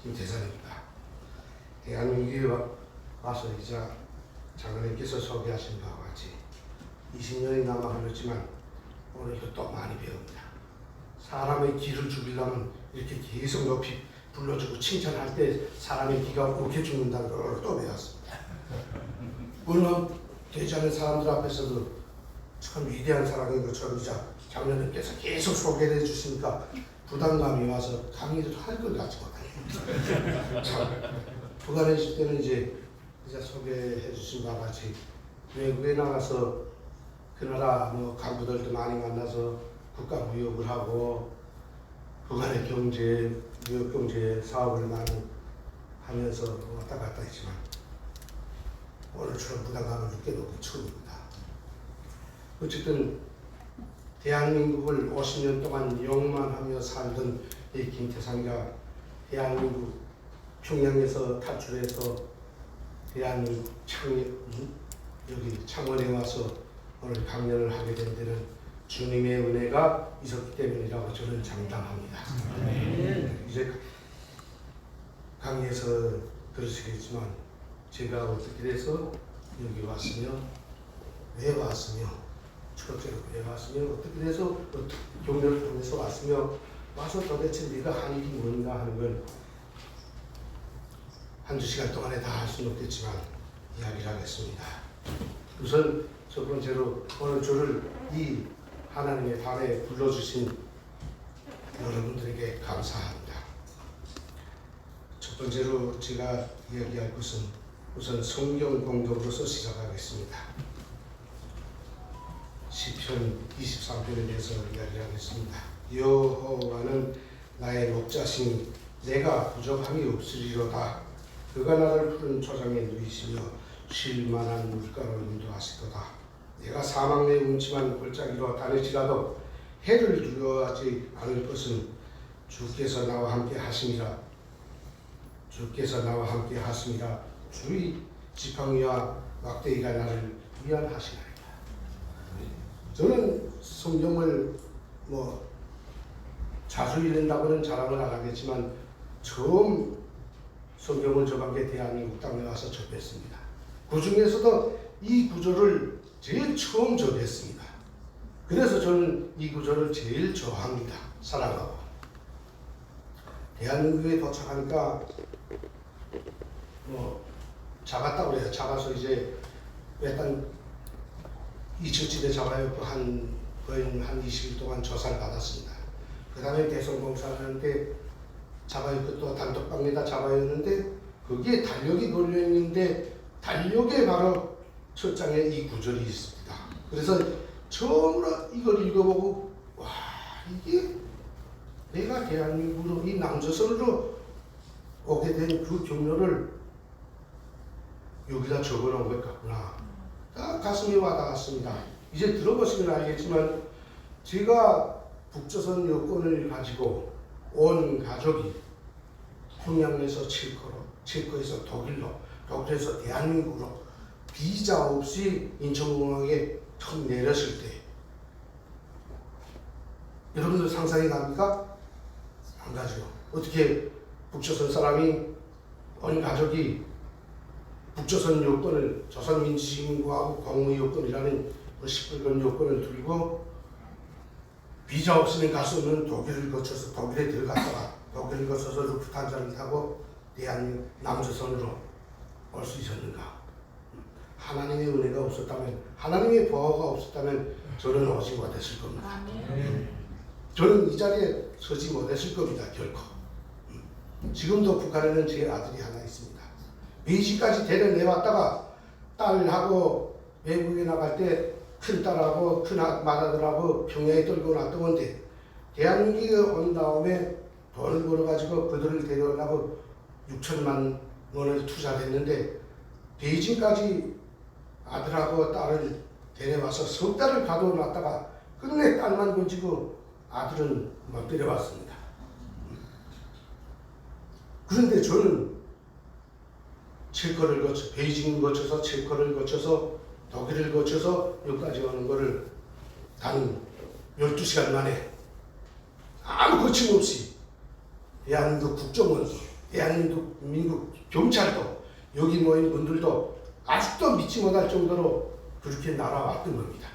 김태산입니다. 대한민국에 와서 이제 장로님께서 소개하신 바와 같이 20년이 남아 흘렀지만 오늘 또 많이 배웁니다. 사람의 기를 죽이려면 이렇게 계속 높이 불러주고 칭찬할 때 사람의 기가 욱해 죽는다는 걸 또 배웠습니다. 물론 되지 않은 사람들 앞에서도 참 위대한 사람인 것처럼 이제 장로님께서 계속 소개를 해주시니까 부담감이 와서 강의를 할 것 같지 못해요. 참 부관에 있을 때는 이제 소개해 주신 바와 같이 외국에 나가서 그 나라 간부들도 많이 만나서 국가 무역을 하고 부관의 경제, 무역 경제 사업을 많이 하면서 왔다 갔다 했지만 오늘처럼 부담감을 느껴본 게 처음입니다. 어쨌든 대한민국을 50년 동안 영만하며 살던 이 김태산이가 대한민국 평양에서 탈출해서 대한민국 여기 창원에 와서 오늘 강연을 하게 된 데는 주님의 은혜가 있었기 때문이라고 저는 장담합니다. 이제 강의에서 들으시겠지만 제가 어떻게 돼서 여기 왔으며 왜 왔으며 첫째로 왜 왔으며 어떻게 돼서 경력을 통해서 왔으며 와서 도대체 네가 한 일이 뭔가 하는 걸 한두 시간 동안에 다 할 수는 없겠지만 이야기를 하겠습니다. 우선 첫 번째로 오늘 저를 이 하나님의 단에 불러주신 여러분들에게 감사합니다. 첫 번째로 제가 이야기할 것은 우선 성경 공독으로서 시작하겠습니다. 시편 23편에 대해서 이야기하겠습니다. 여호와는 나의 목자시니 내가 부족함이 없으리로다. 그가 나를 푸른 초장에 누이시며 쉴 만한 물가로 인도하시도다. 내가 사망의 음침한 골짜기로 다닐지라도 해를 두려워하지 않을 것은 주께서 나와 함께 하심이라. 주께서 나와 함께 하심이라. 주의 지팡이와 막대기가 나를 위안하시나이다. 저는 성경을 자주 읽는다고는 자랑을 안 하겠지만 처음 성경을 접한 게 대한민국 땅에 와서 접했습니다. 그 중에서도 이 구절을 제일 처음 접했습니다. 그래서 저는 이 구절을 제일 좋아합니다. 사랑하고. 대한민국에 도착하니까 잡았다고 그래요. 잡아서 이제 일단 2층 집에 잡아요. 거의 한 20일 동안 조사를 받았습니다. 그 다음에 대성공사를 하는데 잡아요. 또 단톡방에다 잡아요 했는데 거기에 달력이 걸려있는데 달력에 바로 첫 장에 이 구절이 있습니다. 그래서 처음으로 이걸 읽어보고 와, 이게 내가 대한민국으로 이 남조선으로 오게 된 그 경로를 여기다 적어놓은 것 같구나. 가슴이 와닿았습니다. 이제 들어보시면 알겠지만 제가 북조선 여권을 가지고 온 가족이 평양에서 칠코에서 독일로, 독일에서 대한민국으로 비자 없이 인천공항에 턱 내렸을 때 여러분들 상상이 갑니까? 안 가죠. 어떻게 북조선 사람이 온 가족이 북조선 요건을 조선민주주의인구하고 공무 요건이라는 그 시뻘건 요건을 들고 비자 없이는 갈 수 없는 독일을 거쳐서 독일에 들어갔다가 독일을 거쳐서 루프탄자를 타고 대한민국 남조선으로 올 수 있었는가? 하나님의 은혜가 없었다면, 하나님의 보호가 없었다면 저는 오지 못했을 겁니다. 저는 이 자리에 서지 못했을 겁니다. 결코. 지금도 북한에는 제 아들이 하나 있습니다. 베이징까지 데려내왔다가 딸하고 외국에 나갈 때 큰딸하고 맏아들하고 평양에 떨고 놨던데 대한민국에 온 다음에 돈을 벌어가지고 그들을 데려오려고 6천만 원을 투자를 했는데 베이징까지 아들하고 딸을 데려와서 석 달을 가둬놨다가 끝내 딸만 건지고 아들은 못 데려왔습니다. 그런데 저는 칠코를 거쳐 베이징을 거쳐서 칠코를 거쳐서 독일을 거쳐서 여기까지 오는 거를 단 12시간 만에 아무 거침없이 대한민국 국정원 대한민국 민국 경찰도 여기 모인 분들도 아직도 믿지 못할 정도로 그렇게 날아왔던 겁니다.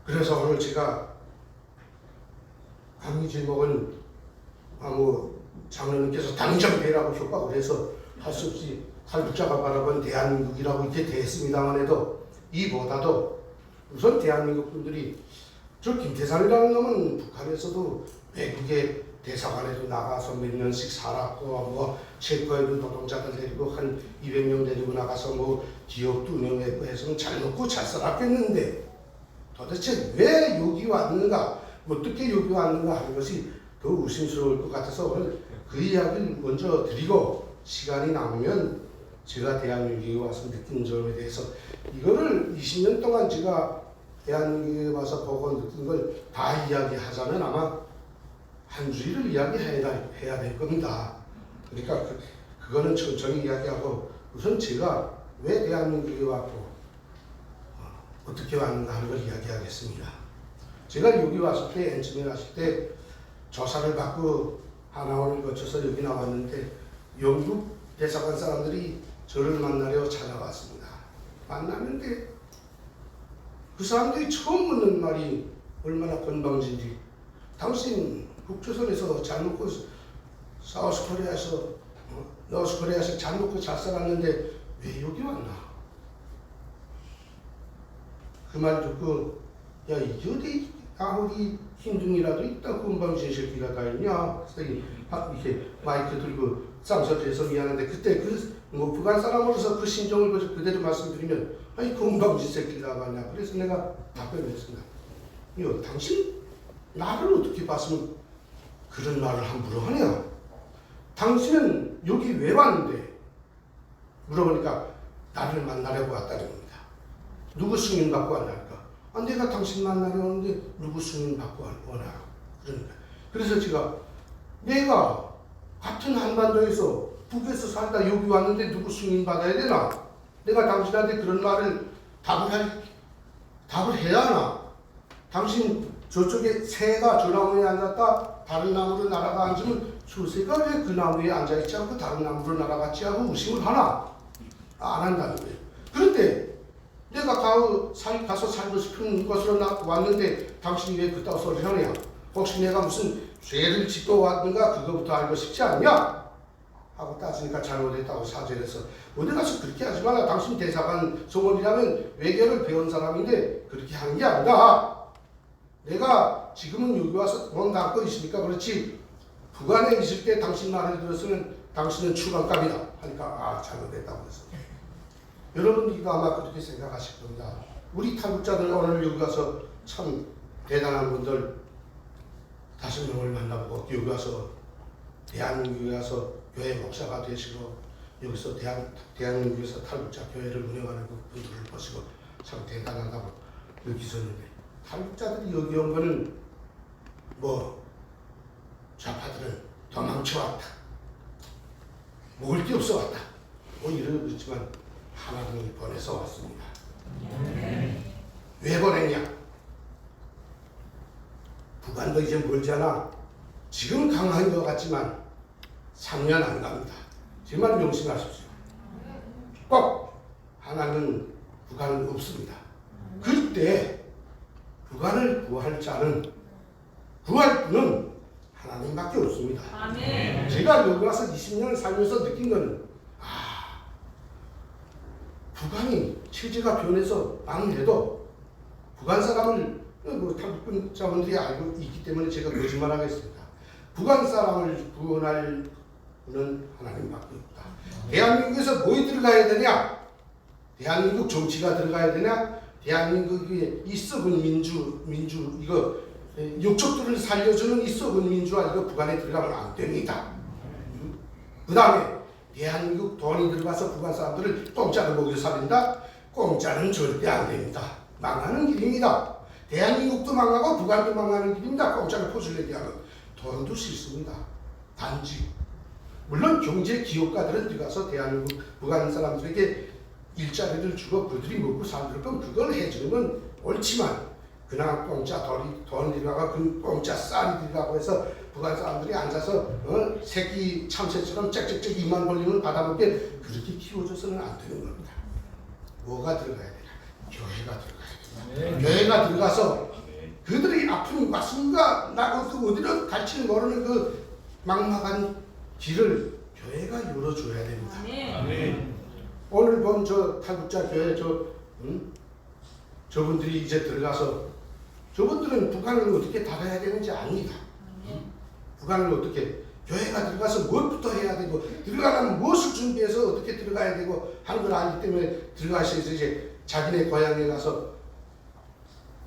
그래서 오늘 제가 강의 제목은 장로님께서 당장 되라고 협박을 해서 할 수 없이 탈북자가 바라본 대한민국이라고 이렇게 됐습니다만 해도 이보다도 우선 대한민국 분들이 저 김태산이라는 놈은 북한에서도 외국의 대사관에도 나가서 몇 년씩 살았고 체코에도 노동자들 데리고 한 200명 데리고 나가서 기업도 운영했고 해서 잘 먹고 잘 살았겠는데 도대체 왜 여기 왔는가, 어떻게 여기 왔는가 하는 것이 더 의심스러울 것 같아서 오늘 그 이야기를 먼저 드리고 시간이 남으면 제가 대한민국에 와서 느낀 점에 대해서 이거를 20년 동안 제가 대한민국에 와서 보고 느낀 걸 다 이야기하자면 아마 한 주일을 이야기해야 될 겁니다. 그러니까 그거는 천천히 이야기하고 우선 제가 왜 대한민국에 왔고 어떻게 왔는가 하는 걸 이야기하겠습니다. 제가 여기 왔을 때, 엔쯤에 왔을 때 조사를 받고 하나원을 거쳐서 여기 나왔는데 영국 대사관 사람들이 저를 만나려 찾아왔습니다. 만났는데 그 사람들이 처음 묻는 말이 얼마나 건방진지, 당신 북조선에서 잘 먹고 사우스코리아에서 노스코리아에서 잘 먹고 잘 살았는데 왜 여기 왔나? 그 말 듣고 야 어디 아무리 흰둥이라도 있다 건방진 새끼가 다 있냐? 이렇게 마이크 들고 쌍서대해서 미안한데 그때 북한 사람으로서 그 심정을 그대로 말씀드리면 아니 건방진 새끼가 가냐? 그래서 내가 답변을 했습니다. 당신 나를 어떻게 봤으면 그런 말을 함부로 하냐? 당신은 여기 왜 왔는데? 물어보니까 나를 만나려고 왔다는 겁니다. 누구 승인 받고 왔냐니까. 내가 당신 만나려 오는데 누구 승인 받고 오나? 그러니까. 그래서 제가 내가 같은 한반도에서 북에서 살다 여기 왔는데 누구 승인 받아야 되나? 내가 당신한테 그런 말을 답을 해야 하나? 당신 저쪽에 새가 저 나무에 앉았다 다른 나무로 날아가 앉으면 저 새가 왜 그 나무에 앉아있지 않고 다른 나무로 날아갔지 하고 의심을 하나? 안 한다는 거예요. 그런데 내가 가서 살고 싶은 곳으로 왔는데 당신이 왜 그따위 소리를 하냐? 혹시 내가 무슨 죄를 짓고 왔는가 그거부터 알고 싶지 않냐? 하고 따지니까 잘못했다고 사죄를 해서 어디 가서 그렇게 하지 마라. 당신 대사관 성원이라면 외교를 배운 사람인데 그렇게 하는 게 아니다. 내가 지금은 여기 와서 돈 갖고 있으니까 그렇지 북한에 있을 때 당신 말을 들었으면 당신은 추방감이다 하니까 잘못했다고 해서 여러분들도 아마 그렇게 생각하실 겁니다. 우리 탈북자들 오늘 여기 가서 참 대단한 분들 5명을 만나보고 여기 와서 대한민국에 와서 교회 목사가 되시고 여기서 대한민국에서 탈북자 교회를 운영하는 분들을 보시고 참 대단하다고 느끼셨는데 탈북자들이 여기 온 거는 좌파들은 도망쳐왔다. 먹을 게 없어 왔다. 이러지만 하나님이 보내서 왔습니다. 왜 보냈냐? 북한도 이제 멀잖아. 지금 강한 것 같지만 3년 안 갑니다. 정말 명심하십시오. 꼭 하나는 북한은 없습니다. 그때 북한을 구할 분은 하나님밖에 없습니다. 아멘. 제가 여기 와서 20년을 살면서 느낀 거는 북한이 체제가 변해서 망해도 북한 사람을 탈북자분들이 알고 있기 때문에 제가 거짓말하겠습니다. 북한 사람을 구원할 분은 하나님밖에 없다. 대한민국에서 뭐에 들어가야 되냐? 대한민국 정치가 들어가야 되냐? 대한민국의 이 썩은 민주 이거 욕적들을 살려주는 이 썩은 민주화 이거 북한에 들어가면 안 됩니다. 그 다음에 대한민국 돈이 들어가서 북한 사람들을 공짜로 먹여 살린다? 공짜는 절대 안 됩니다. 망하는 길입니다. 대한민국도 망하고 북한도 망하는 길입니다. 공짜로 포슬레기 하면 돈도 싫습니다. 단지 물론 경제 기업가들은 들어가서 대한민국 북한 사람들에게 일자리를 주고 그들이 먹고 살도록 그걸 해주는 건 옳지만 그냥 공짜 돈 들여가 그 공짜 쌀이 들여가고 해서 북한 사람들이 앉아서 새끼 참새처럼 짹짹짹 입만 벌리면 받아먹게 그렇게 키워줘서는 안 되는 겁니다. 뭐가 들어가야 되나? 교회가 들어가야 됩니다. 교회가 들어가서 그들의 아픈 가슴과 나고 어디로 갈지를 모르는 그 막막한 길을 교회가 열어줘야 됩니다. 오늘 본 저 탈북자 교회 저분들이 이제 들어가서 저분들은 북한을 어떻게 다뤄야 되는지 압니다. 북한을 어떻게 교회가 들어가서 무엇부터 해야 되고 들어가려면 무엇을 준비해서 어떻게 들어가야 되고 하는 걸 알기 때문에 들어가셔서 이제 자기네 고향에 가서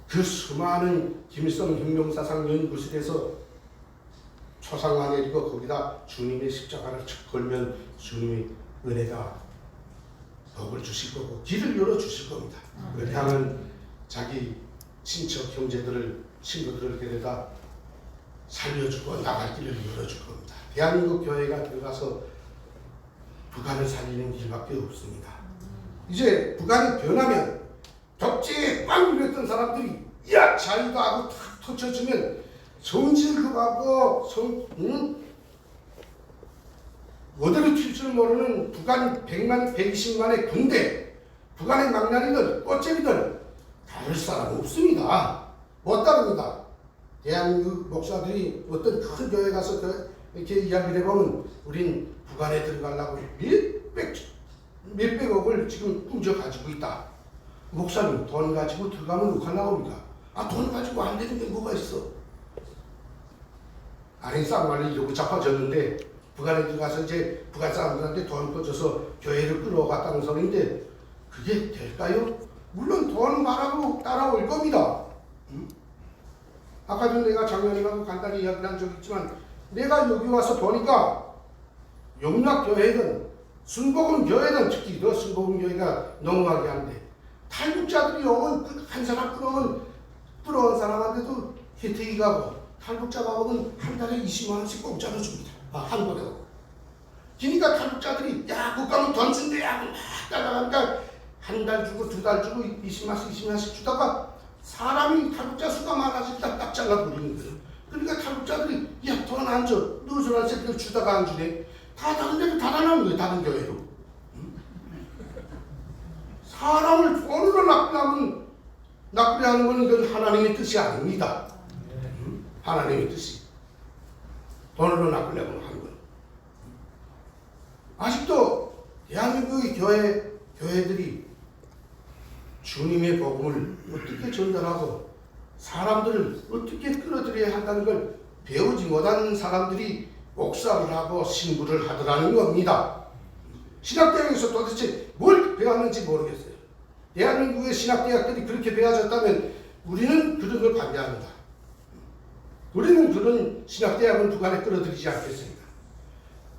그 수많은 김일성 혁명사상 연구실에서 초상화 내리고 거기다 주님의 십자가를 척 걸면 주님의 은혜가 복을 주실 거고 길을 열어 주실 겁니다. 그렇게 하면 자기 친척 형제들을 친구들을 데려다 살려주고 나갈 길을 열어줄 겁니다. 대한민국 교회가 들어가서 북한을 살리는 길밖에 없습니다. 이제 북한이 변하면 덕지에 꽉 눌렸던 사람들이 야 자유도 하고 탁 터쳐주면 성질급하고 어디로 튈 줄 모르는 북한 100만, 120만의 군대, 북한의 망나니들, 꽃제비들 다를 사람 없습니다. 못 다릅니다. 대한민국 목사들이 어떤 큰 교회 가서 이렇게 이야기를 해보면 우린 북한에 들어가려고 몇백억을 지금 꿈져 가지고 있다. 목사님 돈 가지고 들어가면 누가 나옵니까? 돈 가지고 안 되는 게 뭐가 있어? 아니 쌍말로 이러고 자빠졌는데 북한에 들어가서 이제 북한 사람들한테 돈 꿔줘서 교회를 끌어갔다는 소리인데 그게 될까요? 물론 돈 말하고 따라올 겁니다. 아까도 내가 장로님하고 간단히 이야기를 한 적 있지만 내가 여기 와서 보니까 용락교회든 순복음교회든 특히 더 순복음교회가 너무하게 한데 탈북자들이 오면 한 사람 끌어온 사람한테도 혜택이 가고 탈북자가 오면 한 달에 20만 원씩 공짜로 줍니다. 한 번에. 그러니까 탈북자들이 야 못 가면 돈 준대 막 따라가니까 한 달 주고 두 달 주고 20만씩 주다가 사람이 탈북자 수가 많아지니까 딱 잘라버리는 거예요. 그러니까 탈북자들이 야 돈 안 줘. 누수란 새끼들 주다가 안 주네. 다 다른 데로 달아나는 거예요. 다른 교회로. 사람을 돈으로 납부려 하는 건 이건 하나님의 뜻이 아닙니다. 하나님의 뜻이. 돈으로 납부려고 하는 거예요. 아직도 대한민국의 교회들이 주님의 복음을 어떻게 전달하고 사람들을 어떻게 끌어들여야 한다는 걸 배우지 못한 사람들이 목사를 하고 신부를 하더라는 겁니다. 신학대학에서 도대체 뭘 배웠는지 모르겠어요. 대한민국의 신학대학들이 그렇게 배워졌다면 우리는 그런 걸 반대합니다. 우리는 그런 신학대학은 북한에 끌어들이지 않겠습니다.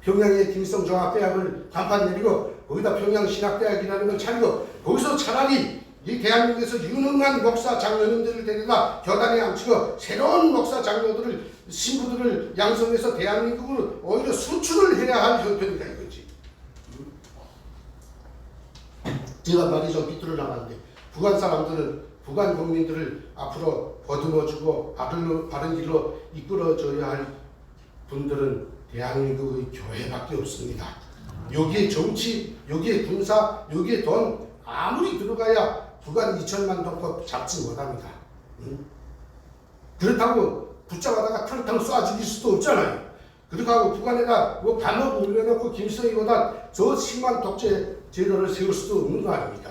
평양의 김일성 종합대학을 간판 내리고 거기다 평양신학대학이라는 걸 차리고 거기서 차라리 이 대한민국에서 유능한 목사 장로님들을 데려다 교단에 앉히고 새로운 목사 장로들을 신부들을 양성해서 대한민국으로 오히려 수출을 해야 할 형편이다 이거지. 제가 말이 좀 비뚤어 나갔는데 북한 사람들은 북한 국민들을 앞으로 보듬어주고 바른 길로 이끌어줘야 할 분들은 대한민국의 교회밖에 없습니다. 여기에 정치, 여기에 군사, 여기에 돈 아무리 들어가야 북한 2천만 동포 잡지 못합니다. 그렇다고 붙잡아다가 탕탕 쏴 죽일 수도 없잖아요. 그렇게 하고 북한에다 뭐 감옥 올려놓고 김일성이보다 저 심한 독재 제도를 세울 수도 없는 거 아닙니까?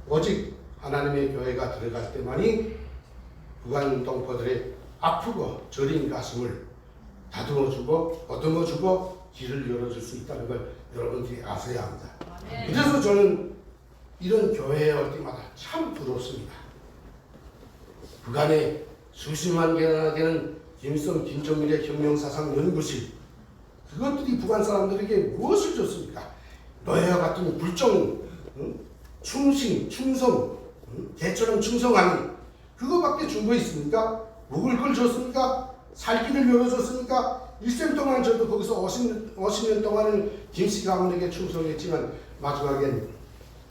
오직 하나님의 교회가 들어갈 때만이 북한 동포들의 아프고 저린 가슴을 다듬어주고 보듬어주고 길을 열어줄 수 있다는 걸 여러분들이 아셔야 합니다. 그래서 저는 이런 교회에 올 때마다 참 부럽습니다. 북한에 수십만 개나 되는 김일성, 김정일의 혁명사상 연구실 그것들이 북한 사람들에게 무엇을 줬습니까? 노예와 같은 불정, 충성, 개처럼 충성하는 그거밖에 준 거 있습니까? 먹을 걸 줬습니까? 살 길을 열어줬습니까? 일생 동안 저도 거기서 50년 동안은 김씨 가문에게 충성했지만 마지막엔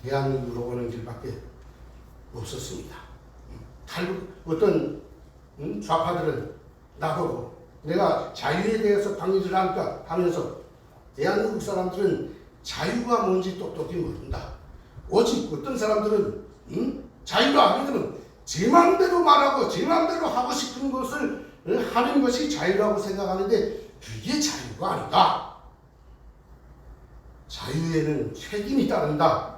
대한민국으로 오는 길밖에 없었습니다. 어떤 좌파들은 나보고 내가 자유에 대해서 강의를 하면서 대한민국 사람들은 자유가 뭔지 똑똑히 모른다. 오직 어떤 사람들은 자유가 아니면 제 마음대로 말하고 제 마음대로 하고 싶은 것을 하는 것이 자유라고 생각하는데 그게 자유가 아니다. 자유에는 책임이 따른다.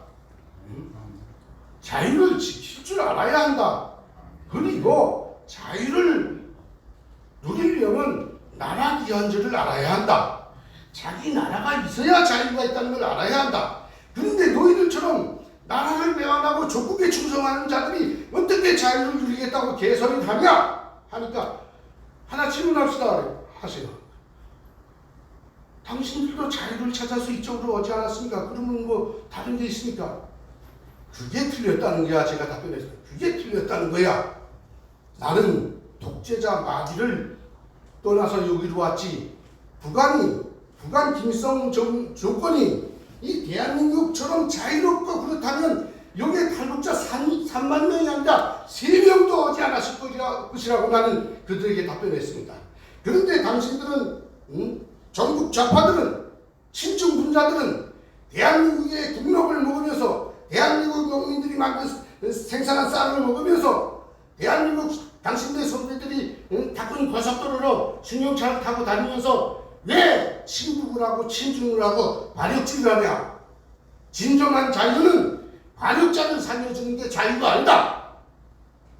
자유를 지킬 줄 알아야 한다. 그리고 자유를 누리려면 나라 기한제를 알아야 한다. 자기 나라가 있어야 자유가 있다는 걸 알아야 한다. 그런데 너희들처럼 나라를 배반하고 조국에 충성하는 자들이 어떻게 자유를 누리겠다고 개소리를 하냐? 하니까 하나 질문합시다. 하세요. 당신들도 자유를 찾아서 이쪽으로 오지 않았습니까? 그러면 뭐 다른 게 있습니까? 그게 틀렸다는 거야. 제가 답변했어요. 그게 틀렸다는 거야. 나는 독재자 마디를 떠나서 여기로 왔지. 북한 김일성 정권이 이 대한민국처럼 자유롭고 그렇다면 여기에 탈북자 3만 명이 아니라 3명도 오지 않았을 것이라고 나는 그들에게 답변했습니다. 그런데 당신들은 전국 좌파들은 친중 분자들은 대한민국의 국력을 먹으면서 대한민국 농민들이 만든 생산한 쌀을 먹으면서 대한민국 당신들 선배들이 닦은 고속도로로 승용차를 타고 다니면서 왜 친북을 하고 친중을 하고 반역질을 하냐? 진정한 자유는 반역자를 살려주는 게 자유가 아니다.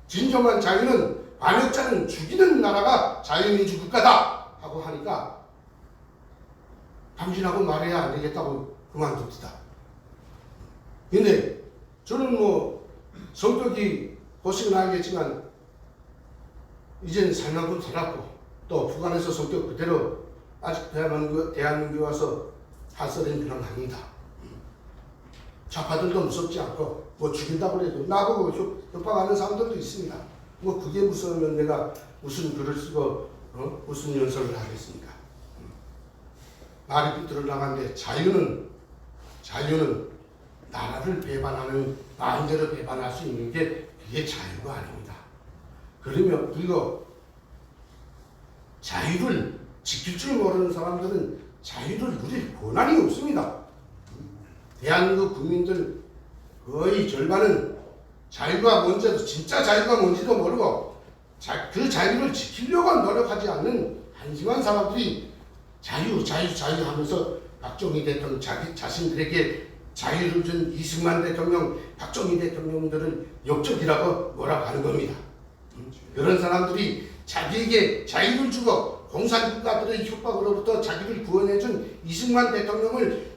진정한 자유는 반역자는 죽이는 나라가 자유민주 국가다 하고 하니까 당신하고 말해야 안 되겠다고 그만둡시다. 근데 저는 뭐 성격이 보시면 알겠지만 이제는 살 만큼 살았고 또 북한에서 성격 그대로 아직 대한민국에 와서 할 소리는 그런 아니다. 좌파들도 무섭지 않고 뭐 죽인다고 해도 나보고 협박하는 사람들도 있습니다. 뭐 그게 무서우면 내가 무슨 글을 쓰고 무슨 연설을 하겠습니까? 말이 삐뚤어 나간데 자유는 나라를 배반하는 마음대로 배반할 수 있는 게 그게 자유가 아닙니다. 그리고 자유를 지킬 줄 모르는 사람들은 자유를 누릴 권한이 없습니다. 대한민국 국민들 거의 절반은 자유가 뭔지도 진짜 자유가 뭔지도 모르고 그 자유를 지키려고 노력하지 않는 한심한 사람들이 자유 하면서 박정희 대통령 자신들에게 자유를 준 이승만 대통령, 박정희 대통령들은 역적이라고 뭐라고 하는 겁니다. 그런 사람들이 자기에게 자유를 주고 공산국가들의 협박으로부터 자기를 구원해준 이승만 대통령을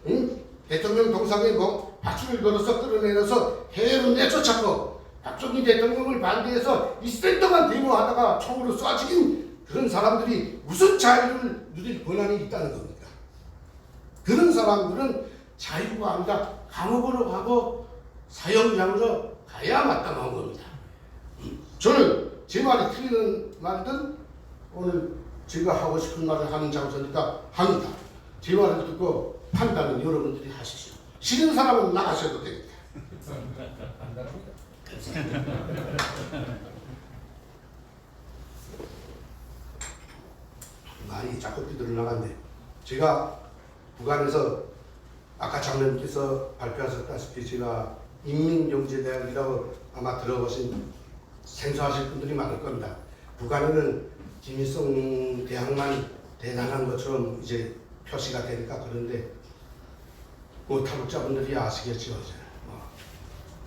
대통령 동상에 박수를 걸어서 끌어내려서 해외로 내쫓았고 박정희 대통령을 반대해서 이틀 동안 데모하다가 총으로 쏴 죽인 그런 사람들이 무슨 자유를 누릴 권한이 있다는 겁니까? 그런 사람들은 자유가 아니라 감옥으로 가고 사형장으로 가야 마땅한 겁니다. 저는 제 말이 틀리는 말이든 오늘 제가 하고 싶은 말을 하는 장소니까 합니다. 제 말을 듣고 판단은 여러분들이 하십시오. 싫은 사람은 나가셔도 됩니다. 많이 자꾸 삐뚤어 나갔네. 제가 북한에서 아까 장로님께서 발표하셨다시피 제가 인민경제대학이라고 아마 들어보신 생소하실 분들이 많을 겁니다. 북한에는 김일성 대학만 대단한 것처럼 이제 표시가 되니까 그런데 뭐 탈북자분들이 아시겠죠. 이제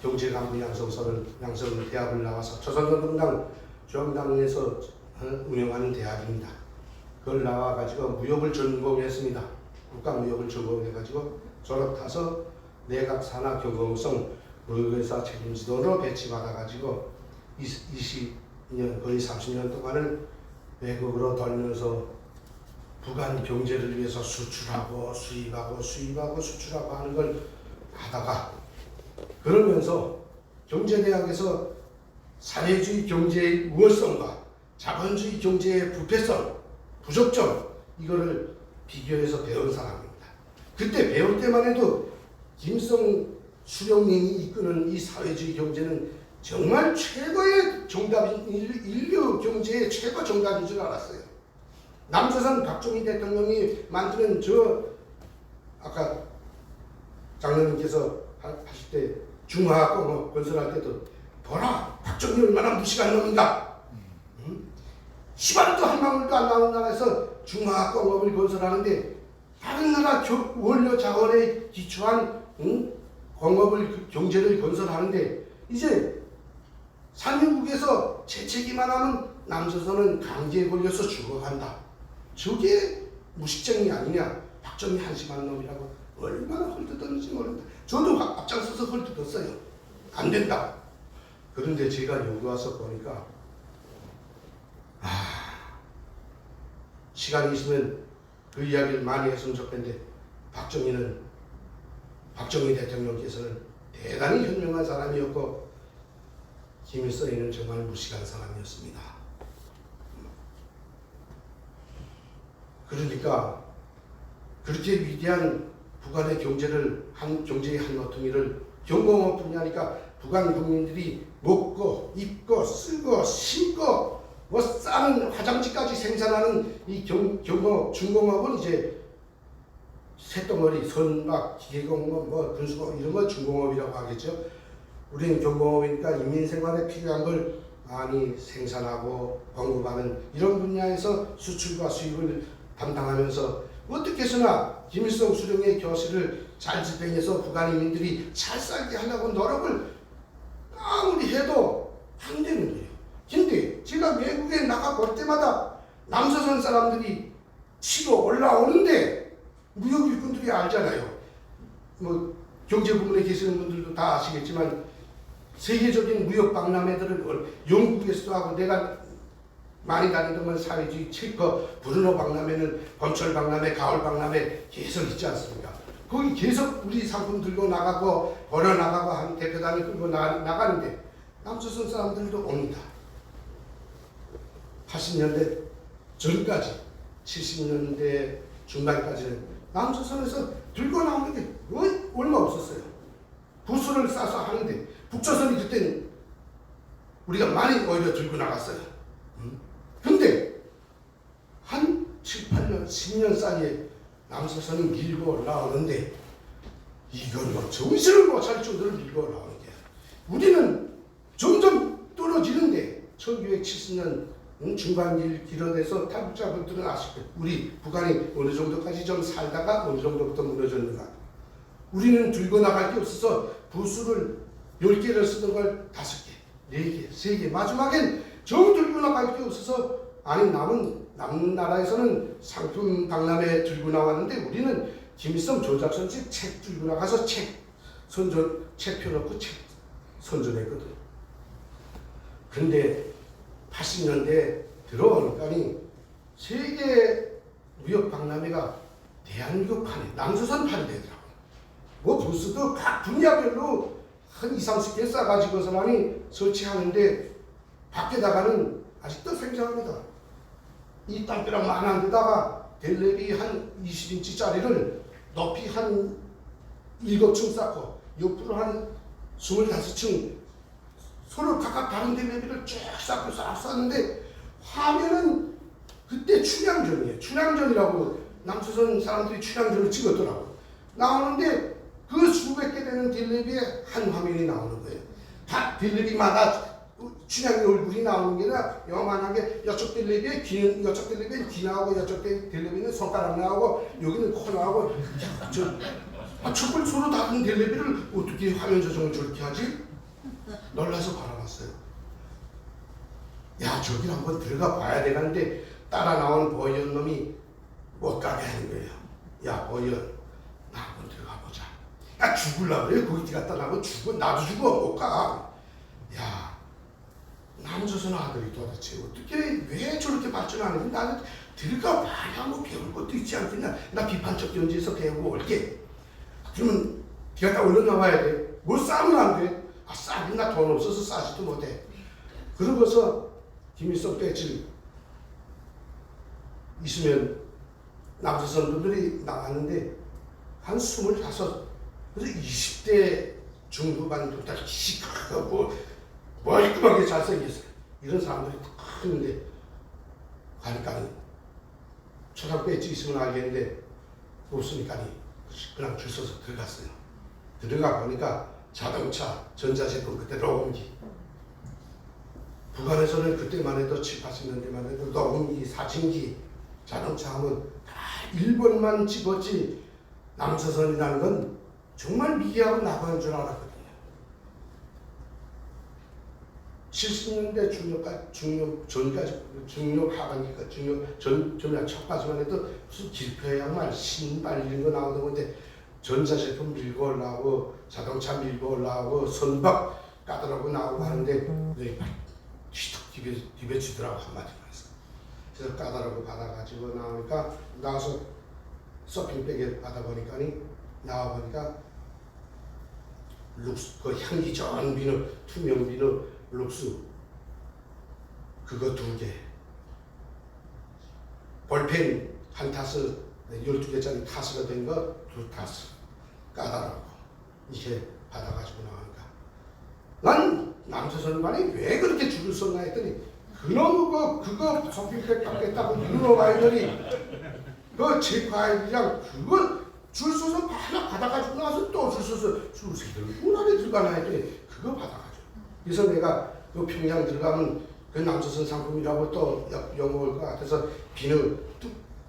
경제간부 양성을 대학을 나와서 조선노동당 중앙당에서 운영하는 대학입니다. 그걸 나와가지고 무역을 전공했습니다. 국가무역을 전공해가지고 졸업해서 내각산하경영성 무역회사 책임지도로 배치받아가지고 20년 거의 30년 동안을 외국으로 돌면서 북한 경제를 위해서 수출하고 수입하고 수출하고 하는 걸 하다가 그러면서 경제대학에서 사회주의 경제의 우월성과 자본주의 경제의 부패성, 부족점 이거를 비교해서 배운 사람입니다. 그때 배울 때만 해도 김일성 수령님이 이끄는 이 사회주의 경제는 정말 최고의 정답인 인류 경제의 최고 정답인 줄 알았어요. 남조선 박정희 대통령이 만드는 아까 장로님께서 하실 때 중화학공업 건설할 때도 보라 박정희 얼마나 무식한 놈인가. 시발도 한 방울도 안 나오는 나라에서 중화학공업을 건설하는데 다른 나라 원료 자원에 기초한 공업을 경제를 건설하는데 이제 산유국에서 재채기만 하면 남조선은 강제에 걸려서 죽어간다. 저게 무식쟁이 아니냐. 박정희 한심한 놈이라고 얼마나 헐뜯었는지 모른다. 저도 앞장서서 헐뜯었어요. 안 된다. 그런데 제가 여기 와서 보니까 시간이 있으면 그 이야기를 많이 했으면 좋겠는데 박정희 대통령께서는 대단히 현명한 사람이었고 김일성이는 정말 무식한 사람이었습니다. 그러니까 그렇게 위대한 북한의 경제의 한 모퉁이를 경공업뿐이 하니까 북한 국민들이 먹고 입고 쓰고 신고 싸는 화장지까지 생산하는 이 중공업은 이제 쇳덩어리, 선박, 기계공업, 군수공업 이런 걸 중공업이라고 하겠죠. 우리는 경공업이니까 인민생활에 필요한 걸 많이 생산하고 공급하는 이런 분야에서 수출과 수입을 담당하면서 어떻게 해서나 김일성 수령의 교실을 잘 집행해서 북한 인민들이 잘 살게 하려고 노력을 아무리 해도 안 되는 거예요. 근데 제가 외국에 나가볼 때마다 남조선 사람들이 치고 올라오는데 무역 일꾼들이 알잖아요. 경제 부문에 계시는 분들도 다 아시겠지만 세계적인 무역 박람회들을 영국에서도 하고 내가 많이 다니던 건 사회주의 체커 브루노 박람회는 봄철 박람회, 가을 박람회 계속 있지 않습니까? 거기 계속 우리 상품 들고 나가고 걸어 나가고 한 대표단을 끌고 나가는데 남조선 사람들도 옵니다. 80년대 전까지 70년대 중반까지는 남조선에서 들고 나오는 게 얼마 없었어요. 부수를 싸서 하는데 북조선이 그때는 우리가 많이 오히려 들고 나갔어요. 근데 한 7, 8년, 10년 사이에 남조선이 밀고 올라오는데 이건 정신을 못 차릴 정도로 밀고 올라오는 게 우리는 점점 떨어지는데 1970년 중반기 길어돼서 탈북자분들은 아실 거예요. 우리 북한이 어느 정도까지 좀 살다가 어느 정도부터 무너졌는가. 우리는 들고 나갈 게 없어서 부수를 10개를 쓰던 걸 5개, 4개, 3개 마지막엔 정 들고 나갈 게 없어서 남은 나라에서는 상품 박람회 들고 나왔는데 우리는 김일성 조작선집 책 들고 나가서 책 펴놓고 책 선전했거든. 근데 80년대 들어오니까 세계 무역 박람회가 대한민국판에 남조선판이 되더라고요. 부스도 각 분야별로 한 20, 30개 싸가지고서만이 설치하는데 밖에다가는 아직도 생생합니다. 이 땅벼락만한 데다가 델레비 한 20인치짜리를 높이 한 7층 쌓고 옆으로 한 25층 서로 각각 다른 델레비를 쭉 쌓고 쌌는데 화면은 그때 춘향전이에요. 춘향전이라고 남조선 사람들이 춘향전을 찍었더라고요. 나오는데 그 수백 개 되는 델레비에 한 화면이 나오는 거예요. 다 델레비마다 춘향의 얼굴이 나오는 게 아니라 요만하게 이쪽 델레비에 귀 나오고 이쪽 델레비는 손가락 나오고 여기는 코 나오고 촛불 서로 다른 델레비를 어떻게 화면 조정을 저렇게 하지? 놀라서 바라봤어요. 야 저길 한번 들어가 봐야 되는데 따라 나온 보이언 놈이 못 가게 하는 거예요. 야 보이언 나 한번 들어가 보자. 야 죽을라 그래. 거기 갔다 나고 나도 죽어 못 가. 야 남조선 아들이 도대체 어떻게 왜 저렇게 발전하는지 나는 들어가 봐야 뭐 배울 것도 있지 않겠냐. 나 비판적 견지에서 배우고 올게. 그러면 네가 다 얼른 나와야 돼. 뭘 싸면 안 돼. 싸긴 나 돈 없어서 싸지도 못해. 그러고서 김일성 배칠 있으면 남조선 분들이 나왔는데 한 25, 그래서 20대 중후반부터 시크하고 멀끔하게 잘생겼어요. 이런 사람들이 딱 있는데 가니까 초등학교 배지 있으면 알겠는데 없으니까 그냥 줄 서서 들어갔어요. 들어가 보니까 자동차, 전자제품 그때 로운기. 북한에서는 그때만 해도 7, 80년대만 해도 로운기, 사진기, 자동차 하면 다 일본만 찍었지 남조선이라는 건 정말 미개하고 나간 줄 알았거든요. 70년대 중력 하반기가 중력 첫까지만 해도 무슨 길거리 양말, 신발 이런 거 나오던 건데 전자제품 밀고 올라오고 자동차 밀고 올라오고 선박 까더라고 나오고 하는데 휘덕 디베치더라고 한마디로 해서. 그래서 까다라고 받아가지고 나오니까 나와서 서핑백에 받아보니까 나와보니까 룩스 그 향기 좋은 비누 투명 비누 룩스 그거 2개 볼펜 한 타스 12개짜리 타스가 된 거 2타스 까다라고 이렇게 받아가지고 나오니까 난 남조선만이 왜 그렇게 줄을 섰나 했더니 그놈 그거 서핑백 받겠다고 유럽 아이들이 그 체크아이들이랑 그걸 줄 서서 하나 받아가지고 나서 또 줄 서서 줄 서서 안에 들어가나 했더니 그거 받아가지고 그래서 내가 그 평양 들어가면 그 남조선 상품이라고 또 영어일 것 같아서 비누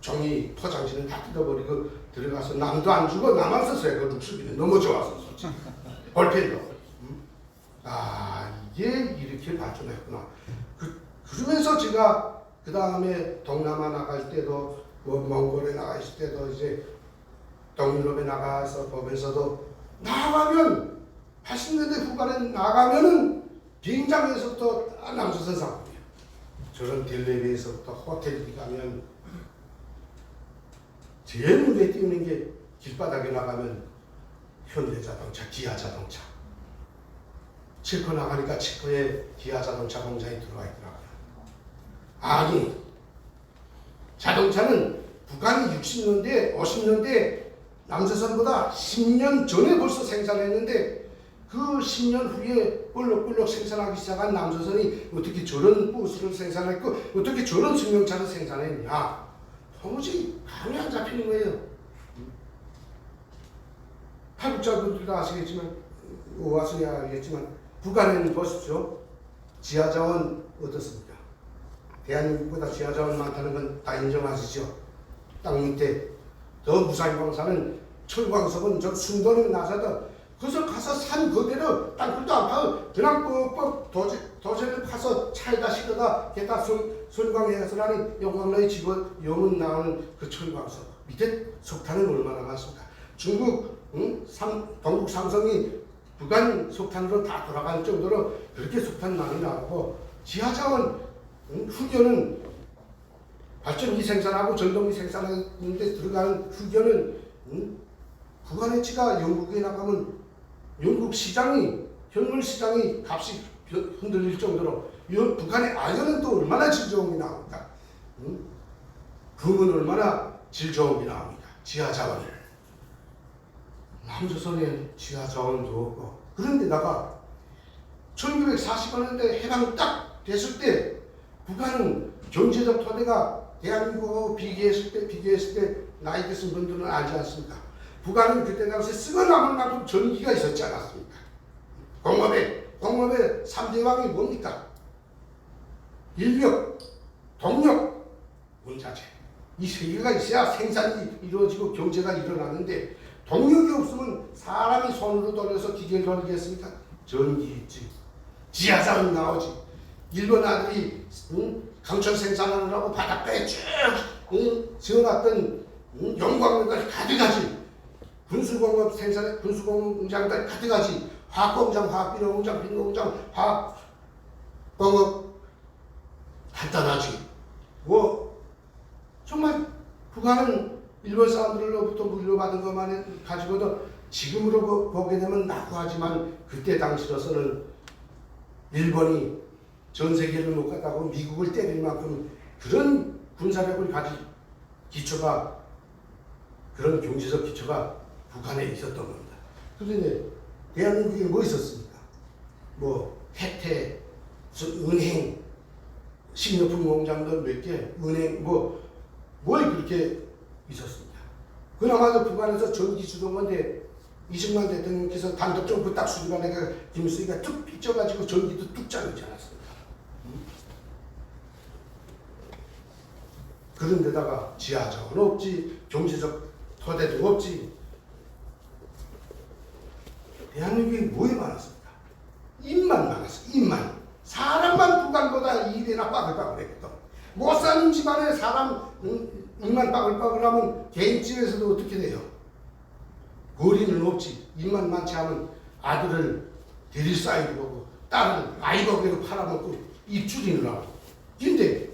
종이 포장지는 다 뜯어버리고 들어가서 남도 안 주고 나만 썼어요. 그 룩스비는 너무 좋아서 솔직히 볼펜도 이게 이렇게 발전했구나. 그러면서 제가 그 다음에 동남아 나갈 때도 뭐 몽골에 나가 있을 때도 이제 동유럽에 나가서 보면서도 나가면 80년대 후반에 나가면은 비행장에서부터 남조선 상품이에요. 저런 델레비에서부터 호텔에 가면 제일 눈에 띄는 게 길바닥에 나가면 현대자동차, 기아자동차. 체코 나가니까 체코에 기아자동차 공장이 들어와 있더라고요. 아니, 자동차는 북한이 60년대, 50년대 남조선보다 10년 전에 벌써 생산했는데 그 10년 후에 볼록볼록 생산하기 시작한 남조선이 어떻게 저런 버스를 생산했고 어떻게 저런 승용차를 생산했냐 도무지 감이 안 잡히는 거예요. 탈북자분들도 아시겠지만 와서야 알겠지만 북한에는 보십시오. 지하자원 어떻습니까? 대한민국보다 지하자원 많다는 건 다 인정하시죠? 땅 밑에 더 무사히광산은 철광석은 저 순도는 나서도 그래서 가서 산 그대로 땅굴도 안 파고 그냥 뻑뻑 도제를 파서 차에다 실어다 게다 솔광해서 나니 영광로에 집어 염은 나오는 그 철광석 밑에 석탄은 얼마나 많습니까? 중국 동국 삼성이 북한 석탄으로 다 돌아갈 정도로 그렇게 석탄 많이 나오고 지하자원 후견은 발전기 생산하고 전동기 생산하는 데 들어가는 후견은 북한의 지가 영국에 나가면 영국 시장이 현물 시장이 값이 흔들릴 정도로 북한의 아연은 또 얼마나 질 좋은 게 나옵니까? 금은 얼마나 질 좋은 게 나옵니까? 지하자원을 남조선에 지하자원도 없고 그런데다가 1940년대 해방 딱 됐을 때 북한은 경제적 토대가 대한민국하고 비교했을 때 나이 드신 분들은 알지 않습니까? 북한은 그때 당시에 쓰고 남을 만큼 전기가 있었지 않았습니까? 공업의 3대왕이 뭡니까? 인력, 동력, 원자재. 이 세 개가 있어야 생산이 이루어지고 경제가 일어나는데 동력이 없으면 사람이 손으로 돌려서 기계를 돌리겠습니까? 전기 있지. 지하자원 나오지. 일본 아들이 강철 생산하느라고 바닷가에 쭉 지어놨던 용광로가 가득하지. 군수공업 생산에 군수공장들 가득하지. 화학공장, 화학비료공장, 비료공장, 화학공업 간단하지. 뭐 정말 북한은 일본 사람들로부터 물려받은 것만 가지고도 지금으로 보게 되면 낙후하지만 그때 당시로서는 일본이 전 세계를 못 갔다고 미국을 때릴 만큼 그런 군사력을 가진 기초가 그런 경제적 기초가 북한에 있었던 겁니다. 그런데 대한민국에 뭐 있었습니까? 뭐 혜태, 은행, 식료품 공장들 몇 개, 은행, 뭘 그렇게 있었습니다. 그나마도 북한에서 전기 주던 건데, 이승만 대통령께서 단독적으로 딱 수립하니까 김일성이가 뚝 삐져가지고 전기도 뚝 자르지 않았습니다. 그런 데다가 지하자원 없지, 경제적 토대도 없지. 대한민국이 뭐에 많았습니까? 입만 많았어요. 입만. 사람만 북한보다 입이나 빠글빠글했거든. 못 사는 집안에 사람 입만 빠글빠글하면 개인집에서도 어떻게 돼요? 거리는 없지. 입만 많지 않으면 아들을 데릴 사이로 보고 딸을 아이버게로 팔아먹고 입줄이느라고. 근데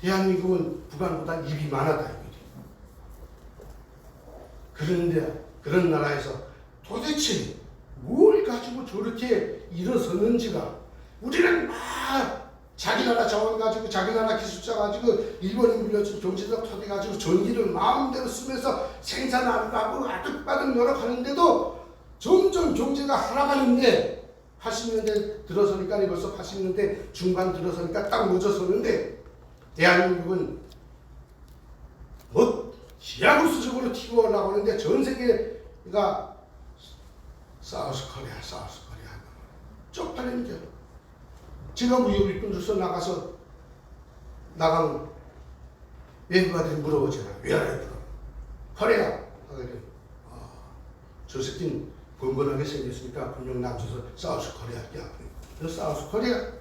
대한민국은 북한보다 입이 많았다 이거지. 그런데 그런 나라에서 도대체 뭘 가지고 저렇게 일어섰는지가, 우리는 막 자기 나라 자원 가지고 자기 나라 기술자 가지고 일본인 물려준 경제적 토대 가지고 전기를 마음대로 쓰면서 생산하려고 아득바득 노력하는데도 점점 경제가 하락하는데, 80년대 들어서니까, 벌써 80년대 중반 들어서니까 딱 늦어서는데, 대한민국은 기하급수적으로 튀어오려고 하는데 전 세계가 사우스 코리아 쪽팔리는 게, 제가 무역일꾼으로서 나가면 외국인들이 물어보잖아. 왜 알아요? 코리아 하거든. 저 새끼는 번번하게 생겼으니까 분명 남쳐서 사우스 코리아 할게. 너 사우스 코리아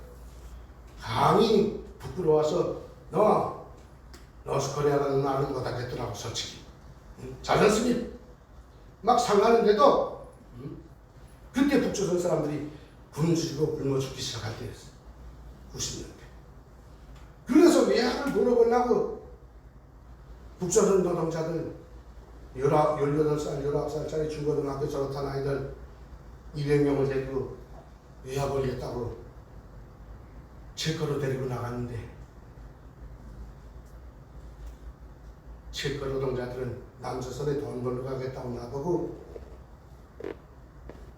감히 부끄러워서 너 노스 코리아라는 나는 못하겠더라고. 솔직히 자존심이 막 상하는데도 그때 북조선 사람들이 굶주리고 굶어 죽기 시작할 때였어. 90년대. 그래서 외학을 물어보려고 북조선 노동자들 18살, 19살짜리 중고등학교 졸업한 아이들 200명을 데리고 외학을 했다고 체코로 데리고 나갔는데, 체코 노동자들은 남조선에 돈 벌러 가겠다고 나보고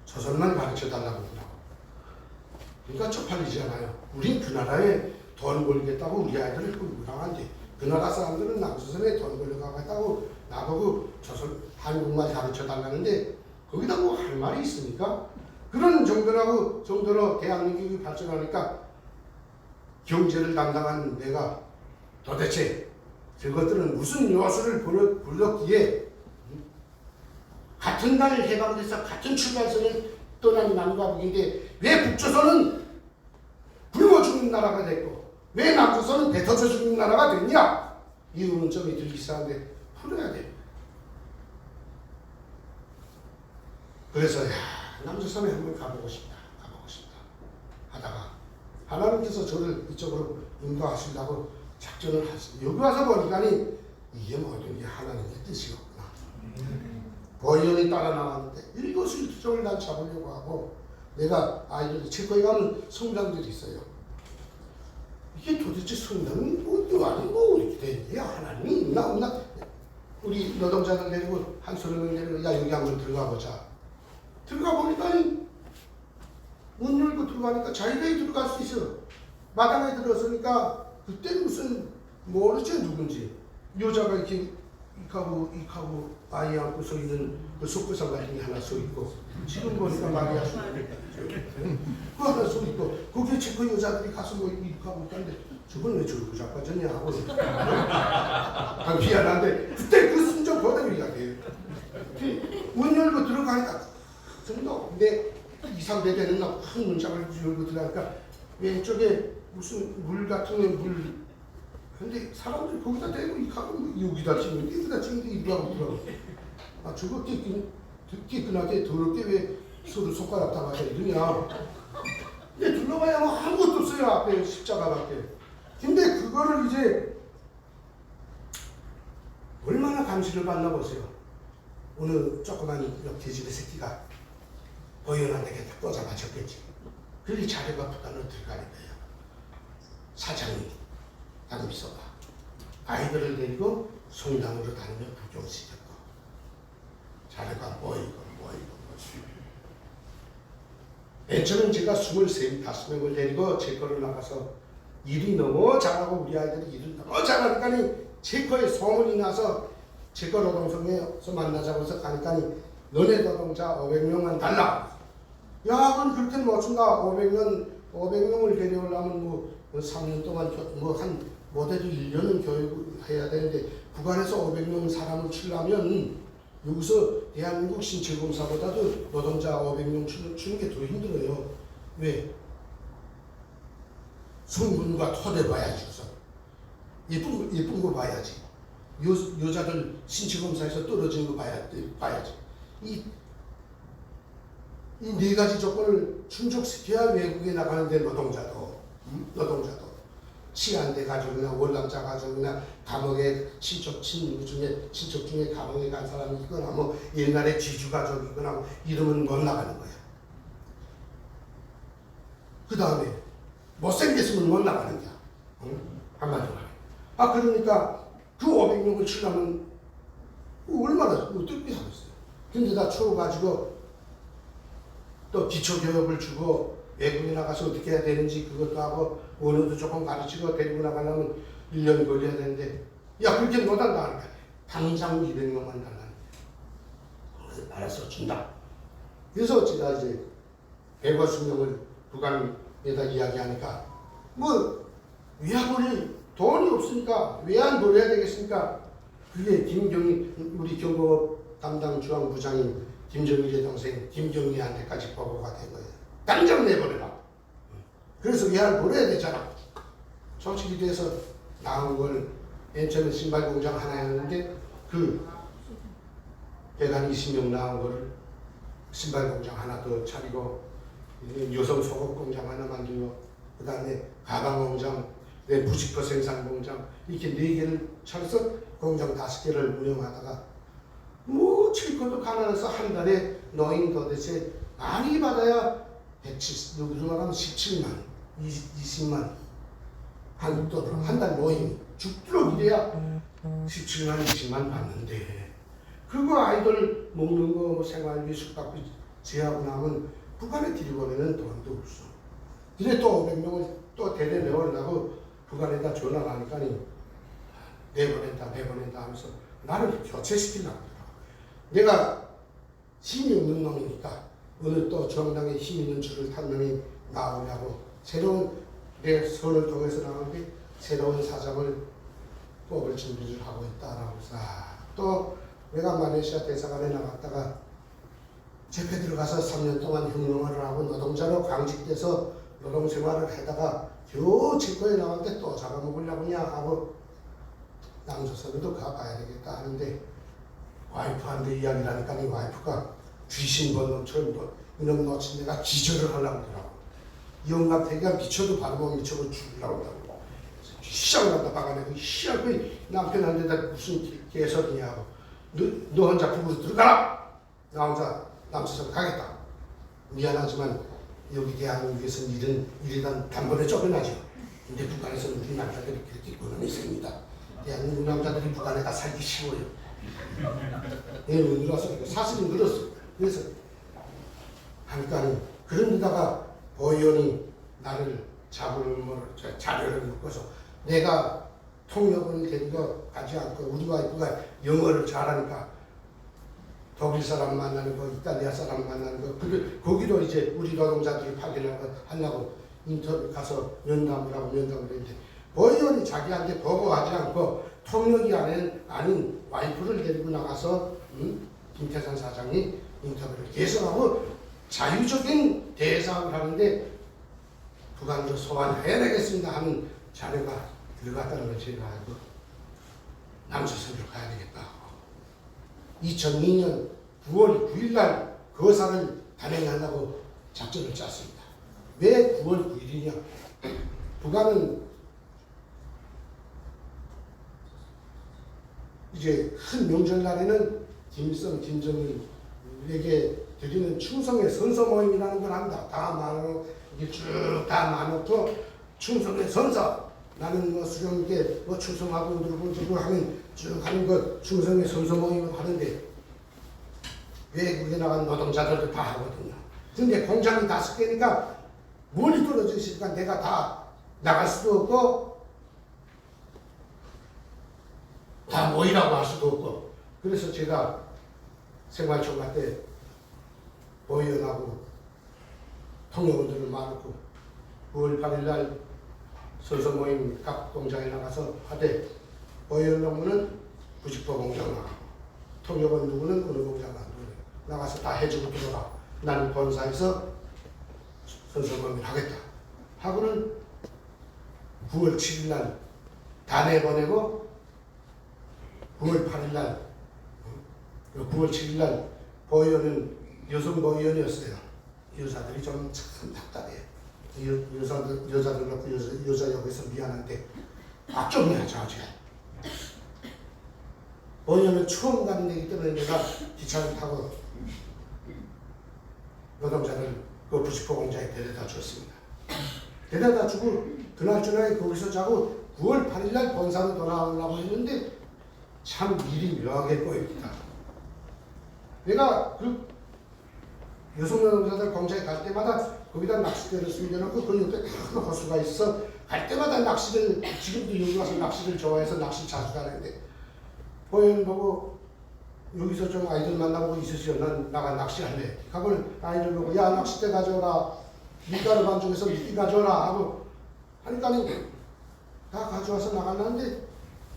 조선만 가르쳐달라고 그러더라고. 그러니까 쪽팔리잖아요. 우린 그 나라에 돈 벌겠다고 우리 아이들을 끌고나간대. 그 나라 사람들은 남조선에 돈 벌러 가겠다고 나보고 조선 한국말 가르쳐달라는데, 거기다 뭐 할 말이 있습니까? 그런 정도로 대한민국이 발전하니까 경제를 담당한 내가 도대체 저것들은 무슨 요소를 불렀기에 같은 날 해방돼서 같은 출발선을 떠난 남과 북인데 왜 북조선은 굶어 죽는 나라가 됐고 왜 남조선은 배 터져 죽는 나라가 됐냐? 이 의문점이 들기 시작하는데 풀어야 돼. 그래서 남조선에 한번 가보고 싶다 하다가 하나님께서 저를 이쪽으로 인도하시려고 작전을 하시고, 여기 와서 보니까 이게 모든 게 하나님의 뜻이었구나. 보이온이 따라 나왔는데 일거수일투족을 난 잡으려고 하고, 내가 아이들 체코에 가면 성당들이 있어요. 이게 도대체 성당이 뭐 이렇게 되냐? 하나님이 있나 없나? 우리 노동자들 데리고 한 30명 데리고 야 여기 한번 들어가 보자. 들어가 보니까 문 열고 들어가니까 자기들이 들어갈 수 있어. 마당에 들어서니까 그때 무슨 모르죠 누군지. 여자가 이렇게 이하고 아이 안고 서 있는 그 속구상 같은 게 하나 서 있고, 지금 보니까 마리아 그 하나 서 있고, 거기에 체코 여자들이 가서 뭐 이하고 있다는데 저건 왜 저렇게 자빠졌냐 하고 미안한데 그때 그 순정 그대로 이야기해요. 문 열고 들어가니까 근데 2~3대 되는 날 큰 문짝을 열고 들어가니까 왼쪽에 무슨 물 같은 물, 근데 사람들이 거기다 대고 이하고 여기다 찍는데 여기다 찍는데 이러고 있더라고. 아 저거 깨끗하게 더럽게 왜 서로 손가락 담아서 이러냐. 근데 둘러봐야 뭐 아무것도 없어요. 앞에 십자가밖에. 근데 그거를 이제 얼마나 감시를 받나 보세요. 어느 조그만 돼지의 새끼가 보이온한테 딱 꽂아맞혔겠지. 그게 자료가 북한으로 들어가는 거예요. 사장이 나도 있어봐. 아이들을 데리고 성당으로 다니며 구경시켰고, 자료가 모이고 맨 처음엔 제가 23, 5명을 데리고 체코를 나가서 일이 너무 잘하고 우리 아이들이 일을 너무 잘하니까 체코에 소문이 나서 체코 노동성에서 만나자고 해서 가니까 너네 노동자 500명만 달라. 야, 그건 그렇게 못 준다. 500명을 데려오려면 뭐 3년 동안 못해도 1년은 교육을 해야 되는데 북한에서 500명 사람을 치려면 여기서 대한민국 신체검사보다도 노동자 500명 주는 게 더 힘들어요. 왜? 성분과 토대 봐야지. 우선 예쁜 거 봐야지. 여자들 신체검사에서 떨어진 거 봐야지. 이 네 가지 조건을 충족시켜야 외국에 나가는데 노동자도 치안대 가족이나 월남자 가족이나 감옥에 친척 중에 감옥에 간 사람이 있거나 뭐 옛날에 지주 가족이거나 뭐 이러면 못 나가는 거야. 그 다음에 못생겼으면 못 나가는 거야. 한마디로 하면. 그러니까 그 500명을 치려면 얼마나 어떻게 하겠어요. 근데 다 쳐가지고 또 기초교육을 주고 외국에 나가서 어떻게 해야 되는지 그것도 하고 언어도 조금 가르치고 데리고 나가려면 1년 걸려야 되는데 야 그렇게 못한다 하니까 당장 200명만 달라는 거야. 알아서 준다. 그래서 제가 이제 150명을 북한에다 이야기하니까 뭐 외학원이 돈이 없으니까 왜 안 보내야 되겠습니까? 그게 김경희 우리 경공업 담당 중앙부장인 김정일의 동생 김경희한테까지 보고가 된 거예요. 당장 내보내라. 그래서 외화를 보내야 되잖아. 소식이 돼서 나온 걸 맨 처음에 신발 공장 하나였는데 그 120명 나온 걸 신발 공장 하나 더 차리고 여성 속옷 공장 하나 만들고 그 다음에 가방 공장, 부직포 생산 공장 이렇게 4개를 차려서 공장 5개를 운영하다가 뭐 체코도 가난해서 한 달에 노인 도대체 많이 받아야 170, 요즘 말하면 17만, 20만 한국 돈으로 한 달 노인 죽도록 일해야 17만, 20만 받는데 그거 아이들 먹는 거 뭐 생활비 숙박비 제하고 나면 북한에 들이보내는 돈도 없어. 그래 또 500명을 또 대대 내오려고 북한에다 전화를 하니까 내보낸다 하면서 나를 교체시키려고. 내가 힘이 없는 놈이니까 어느 또 정당에 힘 있는 줄을 탄 놈이 나오냐고 새로운 내 선을 통해서 나오는데 새로운 사장을 뽑을 준비를 하고 있다라고 해서 또 내가 말레이시아 대사관에 나갔다가 재패 들어가서 3년 동안 흉노를 하고 노동자로 강직돼서 노동생활을 하다가 겨우 체코에 나왔는데 또 잡아먹으려고냐 하고 남조선에도 가봐야 되겠다 하는데 와이프한테 이야기를 하니까 이 와이프가 귀신 본 놈처럼 이놈 놓친 내가 기절을 하려고 하더라고. 영감태기가 미쳐도 바로 못 미쳐도 죽으려고 하더라고. 시작을 갖다 박아내고 그 남편한테다 무슨 개소리냐고 너 혼자 북으로 들어가라. 나 혼자 남서선 가겠다. 미안하지만 여기 대한민국에서는 일이란 단번에 쫓겨나죠. 근데 북한에서는 우리 남자들이 그렇게 권한이 있습니다. 대한민국 남자들이 북한에 다 살기 쉬워요. 늘어서 사실은 늘었어. 그래서 하니까 그런 데다가 보위원이 나를 자료를 묶어서 내가 통역을 데리고 가지 않고 우리 와이프가 영어를 잘하니까 독일 사람 만나는 거, 이탈리아 사람 만나는 거, 거기도 이제 우리 노동자들이 파견하려고 인터뷰 가서 면담을 했는데 보위원이 자기한테 보고하지 않고 통역이 아닌 와이프를 데리고 나가서 김태산 사장이 인터뷰를 계속하고 자유적인 대사를 하는데 북한으로 소환해야 되겠습니다 하는 자료가 들어갔다는 걸 제가 알고 남조선으로 가야 되겠다 하고 2002년 9월 9일 날 거사를 단행하려고 작전을 짰습니다. 왜 9월 9일이냐? 북한은 이제 큰 명절날에는 김일성, 김정일에게 드리는 충성의 선서 모임이라는 걸 합니다. 다 많고 이게 쭉 다 나눠서 충성의 선서. 나는 뭐 수령께 뭐 충성하고 누구 하면 쭉 하는 것 충성의 선서 모임을 하는데 외국에 나간 노동자들도 다 하거든요. 근데 공장이 5개니까 멀리 떨어져 있으니까 내가 다 나갈 수도 없고 다 모이라고 할 수도 없고, 그래서 제가 생활총괄 때 보위원하고 통역원들을 많고 9월 8일 날 선서 모임 각 공장에 나가서 하되, 보위원 누구는 부직포 공장 나가고 통역원 누구는 어느 공장 나가서 다 해주고 들어가. 나는 본사에서 선서 모임을 하겠다 하고는 9월 7일 날 다 내보내고 9월 8일 날 9월 7일 날 보위원은 여성 보위원이었어요. 여자들이 좀 참 답답해요. 여자들 갖고 여자 역에서 미안한데 좀 해야죠. 제가 보위원은 처음 가는 데이기 때문에 내가 기차를 타고 노동자를 그 부직포 공장에 데려다 줬습니다. 데려다 주고 그날 저녁에 거기서 자고 9월 8일 날 본사로 돌아오려고 했는데 참 일이 묘하게 꼬입니다. 내가 그 여성 노동자들 공장에 갈 때마다 거기다 낚싯대를 숨겨놓고 그 옆에 큰 호수가 있어 갈 때마다 낚시를, 지금도 여기 와서 낚시를 좋아해서 낚시 자주 가는데 보현 보고 여기서 좀 아이들 만나보고 있으시오. 난 나가 낚시할래. 하고는 아이들 보고 야 낚싯대 가져오라. 밀가루 반죽해서 미끼 가져오라 하고 하니까는 다 가져와서 나갔는데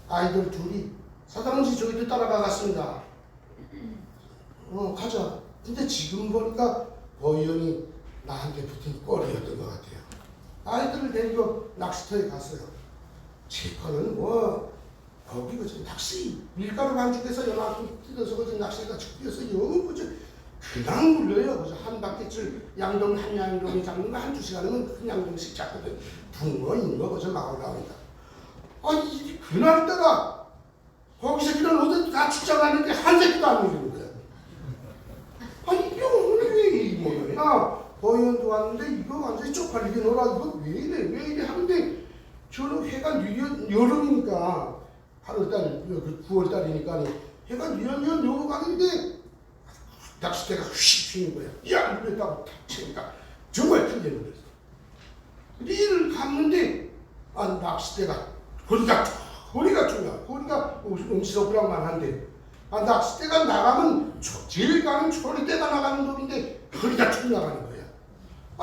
아이들 둘이 사장님 저기도 따라가갔습니다. 가자. 근데 지금 보니까 보위원이 나한테 붙은 꼴이었던 것 같아요. 아이들을 데리고 낚시터에 갔어요. 제 거는 거기 그저 낚시 밀가루 반죽해서 요만큼 뜯어서 그저 낚시에다 죽여서 영 그저 그냥 물려요. 그저 한 바퀴줄 양동 한 양동이 잡는 거 한두 시간이면 큰 양동씩 잡거든. 붕어 인거 그저 막 올라옵니다. 아니 그날따라 거기 새끼는 어디 다 출장하는데 한 새끼도 안 물리는 거야. 아니 이게 오늘 왜 이 모양이야? 보위원도 왔는데 이거 완전히 쪽팔리게 놀아. 이거 왜 이래 하는데 저는 해가 여름이니까 8월달, 9월달이니까 해가 유연유연 넘어가는데 낚싯대가 휙 휘는 거야. 야! 그랬다고 탁 치니까 정말 크게 놀랐어. 리를 감는데 낚싯대가 허리가 중요해. 허리가 엄지손가락만 한데 낚싯대가 나가면 제일 가는 초리대가 나가는 놈인데 허리가 쭉 나가는 거야.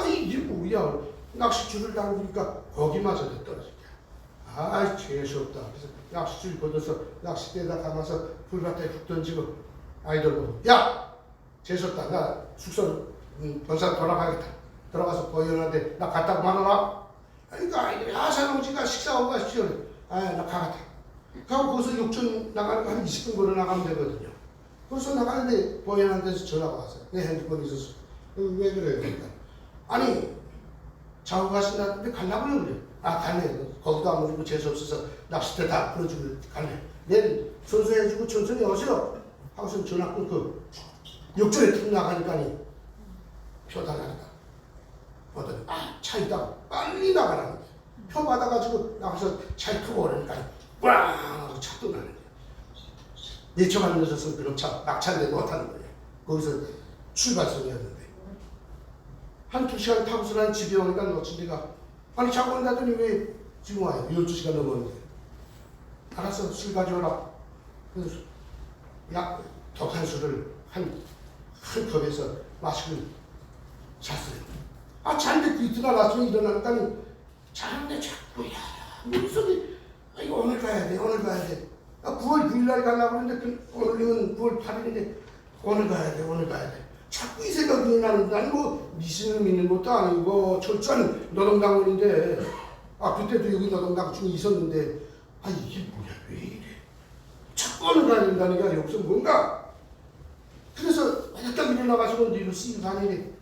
이게 뭐야. 낚싯줄을 당기니까 거기마저도 떨어지냐. 재수없다. 그래서 낚싯줄 걷어서 낚싯대에다 감아서 불밭에 훅 던지고 아이들 보고 야! 재수없다. 나 숙소 본사 돌아가겠다. 들어가서 보위원한테 나 갔다고 말하라. 그러니까 아이들이 사장지가 식사하고 가십시오. 나 가겠다. 가고 거기서 욕전 나가는 거 한 20분 걸어 나가면 되거든요. 거기서 나가는데 보위원한테서 전화가 왔어요. 내 핸드폰이 있었어. 왜 그래요? 그러니까 아니 자고 가신다는데 가려고요. 그래. 갈래. 거기도 안 오르고 재수없어서 낚싯대 다 풀어주고 갈래. 내일 선수해주고 천천히 오세요. 하고서 전화 끊고 욕전에 툭 나가니까 표 달라니까 보더니 차 있다고 빨리 나가라는 거야. 표 받아가지고 나가서 차에 타고 오라니까 빵 하고 차 떠나는 거야. 예초만 늦었으면 그럼 차 막차인데 못하는 거야. 거기서 출발선이었는데 한 2시간 타고서 난 집에 오니까 놓친 데가 아니 자고 온다더니 왜 지금 와요? 12시간 넘었는데 알았어 술 가져오라. 그래서 독한 술을 한 컵에서 마시고 잤어요. 잔데 그 이튿날 아침에 일어나니까 자는데 자꾸 무슨 이거 오늘 가야 돼. 9월 9일 날 가려고 하는데 오늘은 9월 8일인데 오늘 가야 돼. 자꾸 이 생각이 나는 난 미신을 믿는 것도 아니고 철저한 노동당원인데 그때도 여기 노동당 중에 있었는데 이게 뭐야 왜 이래 자꾸 오늘 가야 된다는 게 여기서 뭔가 그래서 딱 일어나가지고 뒤로 씩 다니니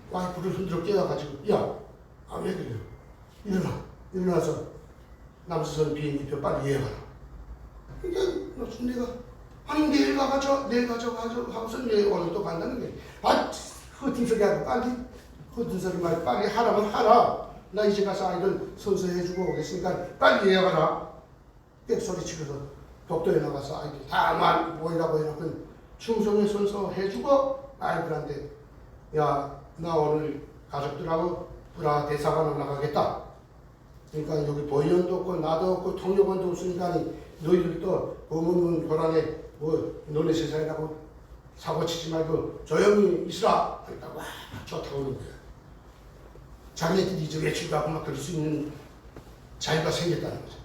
와이프를 흔들어 깨워가지고 왜 그래요? 일어나서 남수선 비행기표 빨리 예약하라. 그러니까 내가 내일 가죠 하고서 내일 오늘 또 간다는 게 허튼 소리 하고 빨리 하라면 하라. 나 이제 가서 아이들 선서해주고 오겠으니까 빨리 예약하라. 빽소리 치고서 독도에 나가서 아이들 다 모이라고 해놓고 충성에 선서해주고 아이들한테 나 오늘 가족들하고 프라하 대사관 올라가겠다. 그러니까 여기 보이원도 없고 나도 없고 통역원도 없으니까 너희들이 또 법문문 고란에 뭐 너네 세상이라고 사고치지 말고 조용히 있으라. 그러니까 와 좋다고 그러는 거야. 자기네들이 이제 외출하고 막 그럴 수 있는 자유가 생겼다는 거죠.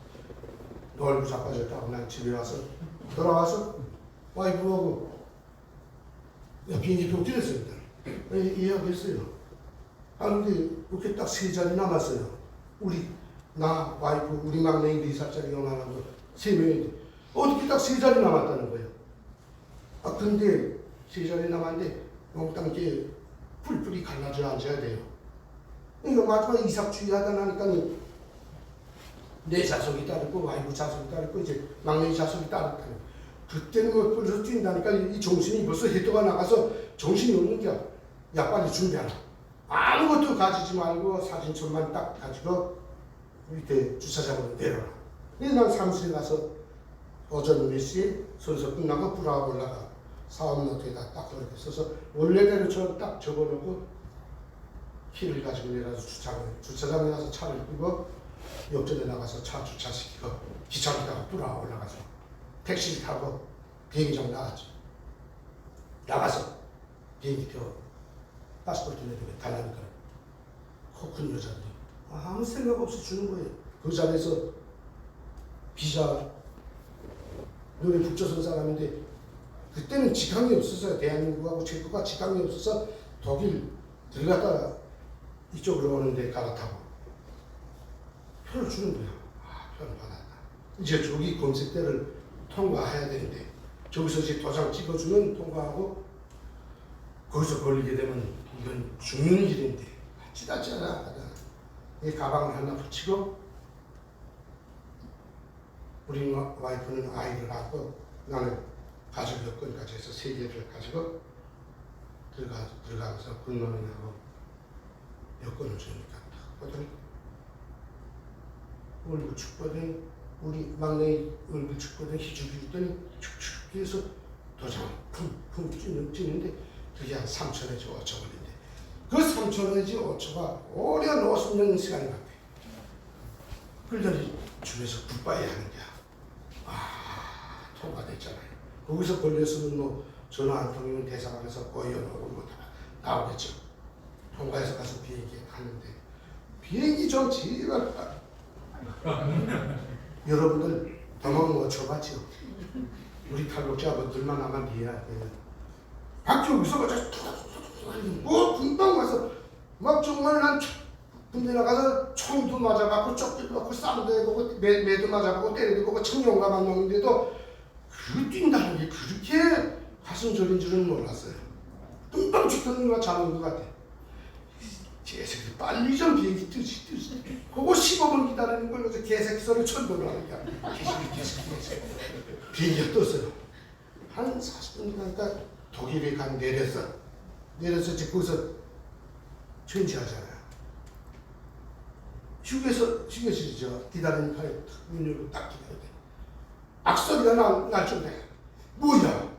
얼굴 자빠졌다고 난 집에 와서 돌아와서 와이프하고 야 비행기표 어찌됐습니다. 예약했어요. 아 근데 그렇게 딱 3자리 남았어요. 우리 나 와이프 우리 막내인 4살짜리 영화하고 3명인데 어떻게 딱 3자리 남았다는 거예요. 아 근데 3자리 남았는데 몽땅 이렇게 뿔뿔이 갈라져 앉아야 돼요. 그러니까 마지막에 이삭주의 하다 나니까 내 자석이 따르고 와이프 자석이 따르고 이제 막내 자석이 따르다는 그때는 뭐 벌써 뛴다니까 이 정신이 벌써 해도가 나가서 정신이 없는 게야. 야 빨리 준비하라. 아무것도 가지지 말고 사진첩만 딱 가지고 밑에 주차장으로 내려라. 그래서 난 사무실에 가서 오전 몇 시에 선서 끝나고 프라하 올라가 사업노트에다 딱 그렇게 써서 원래대로처럼 딱 적어놓고 키를 가지고 내려서 주차장에 가서 차를 끄고 역전에 나가서 차 주차시키고 기차를 타고 프라하 올라가서 택시를 타고 비행기장 나갔죠. 나가서 비행기표 파스포르트 내리고 달라니까 코 큰 여자인데 아무 생각 없이 주는 거예요. 그 자리에서 비자 너네 북조선 사람인데 그때는 직항이 없었어요. 대한민국하고 체코가 직항이 없어서 독일 들어갔다 이쪽으로 오는데 갈아타고 표를 주는 거예요. 아 표를 받았다. 이제 저기 검색대를 통과해야 되는데 저기서 이제 도장 찍어주면 통과하고 거기서 걸리게 되면 이건 죽는 길인데 찌다찌다 이 가방을 하나 붙이고 우리 와이프는 아이를 갖고 나는 가족 여권까지 해서 3개를 가지고 들어가면서 군노인하고 여권을 주니까 딱 보더니 얼굴 축 보더니 우리 막내 얼굴 축 보더니 희죽이 있더니 축축 해서 도장을 쿵쿵 찍는데 그게 한 3천 내지 5천 걸린대. 그 3천 내지 5초가 오래 50년 시간이 같아. 그러더니 주변에서 굿바이 하는 거야. 아 통과됐잖아요. 거기서 걸렸으면 뭐 전화 한 통이면 대사관에서 꼬여나오고 뭐 다 나오겠죠. 통과해서 가서 비행기에 갔는데 비행기 좀 제발 여러분들 경험 뭐 쳐봤죠? 우리 탈북자분들만 아마 이해할게요. 박정희서 뭐 금방 와서 막 정말 난 군대 나가서 총도 맞아봤고 쪽도 맞고 쌍도 해보고 매도 맞아보고 때려도 보고 청룡가만 먹는데도 그 뛴다는 게 그렇게 가슴 저린 줄은 몰랐어요. 금방 죽던 거가 잡은 것 같아. 개새끼 빨리 좀 비행기 뜨지. 그거 15분 기다리는 걸 그래서 개새끼 소리 천도를 하는 거야. 개새끼. 비행기가 떴어요. 한 40분 가니까 독일에 내려서 이제 거기서 전지하잖아요. 휴게실이죠. 기다리는 칼에 문 열고 딱 기다려야 돼. 악소리가 날 정도야. 뭐야?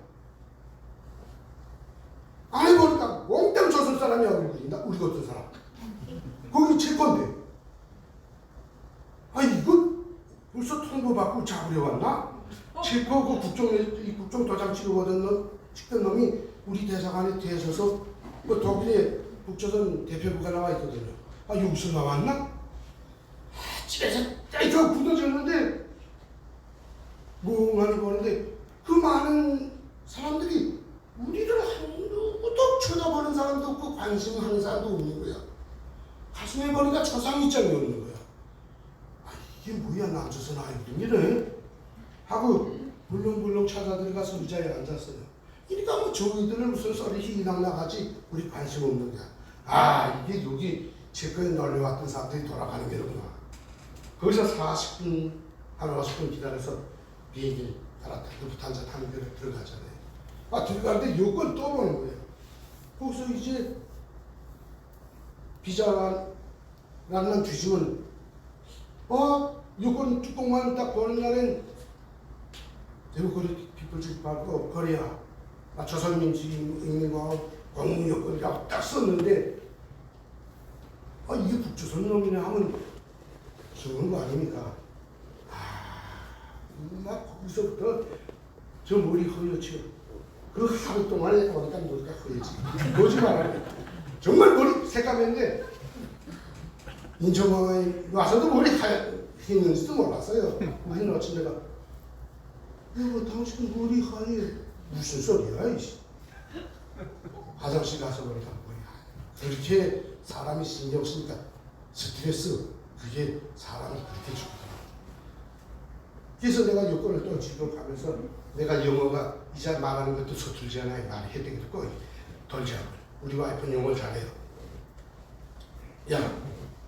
안에 보니까 몽땅 조선 사람이야. 우리 같은 사람. 거기 제 건데. 아 이거 벌써 통보받고 잡으려 왔나? 체코 그 국정 도장 찍던 놈이 우리 대사관에 대해서서 그 독일에 북조선 대표부가 나와 있거든요. 아 여기서 나왔나? 집에서 이거 굳어졌는데 멍하니 보는데 그 많은 사람들이 우리를 한두도 쳐다보는 사람도 없고 관심하는 사람도 없는 거야. 가슴에 보니까 초상위장이 없는 거야. 아 이게 뭐야 남조선 아이들이래 하고 물렁물렁 찾아 들어가서 의자에 앉았어요. 그러니까 뭐 저희들은 무슨 소리 희귀당 나가지 우리 관심 없는 거야. 아 이게 여기 체코에 놀러왔던 사람들이 돌아가는 게로구나. 거기서 40분 한 50분 기다려서 비행기 갈아타고 루프탄자 타는 데를 들어가잖아요. 아 들어가는데 여권 또 보는 거예요. 거기서 이제 비자란만 뒤지면 여권 뚜껑만 딱 보는 날엔 대구거리 피플즈 말고 거리야 조선민주인민공화국 공무여권이라고 딱 썼는데 이게 북조선 놈이냐 하면 죽는 거 아닙니까? 막 거기서부터 저 머리 허옇죠. 그 하루 동안에 보니까 머리가 허옇지. 거짓말 정말 머리 새까맸는데 인천공항에 와서도 머리 흰는지도 몰랐어요. 우리는 어찌 내가 여보 당신 머리 하얘 무슨 소리야 이씨. 화장실 가서 보니까 그렇게 사람이 신경 쓰니까 스트레스 그게 사람을 그렇게 죽더라고. 그래서 내가 여권을 또 지금 가면서 내가 영어가 이제 말하는 것도 서툴지 않아요. 말이 했던 것도 꼭 돌지 않고 우리 와이프는 영어를 잘해요. 야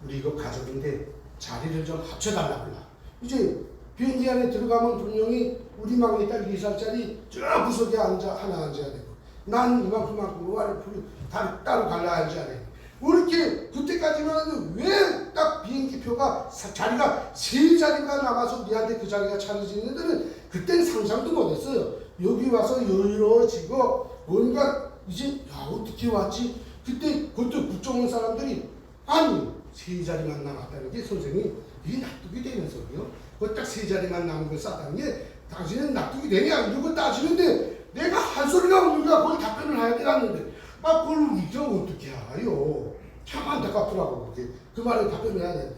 우리 이거 가족인데 자리를 좀 합쳐달라 불러. 이제 비행기 안에 들어가면 분명히 우리 막내딸 4살짜리 저 구석에 하나 앉아야 되고 난 그만큼 와이프 따로 갈라 앉아야 돼. 뭐 이렇게 그때까지만 해도 왜 딱 비행기표가 자리가 3자리가 남아서 우리한테 그 자리가 차려지는데는 그땐 상상도 못했어요. 여기 와서 여유로워지고 뭔가 이제 야 어떻게 왔지? 그때 그것도 국정원 사람들이 아니 3자리만 남았다는 게 선생님 이게 납득이 되는 소리요? 그 딱 3자리만 남은 걸 쌌다는 게 당신은 납득이 되냐? 이러고 따지는데 내가 할 소리가 없는가 그걸 답변을 해야 되겠는데 그걸 우리가 어떻게 알아요? 참 안타깝더라고. 그 말에 답변을 해야 되는데.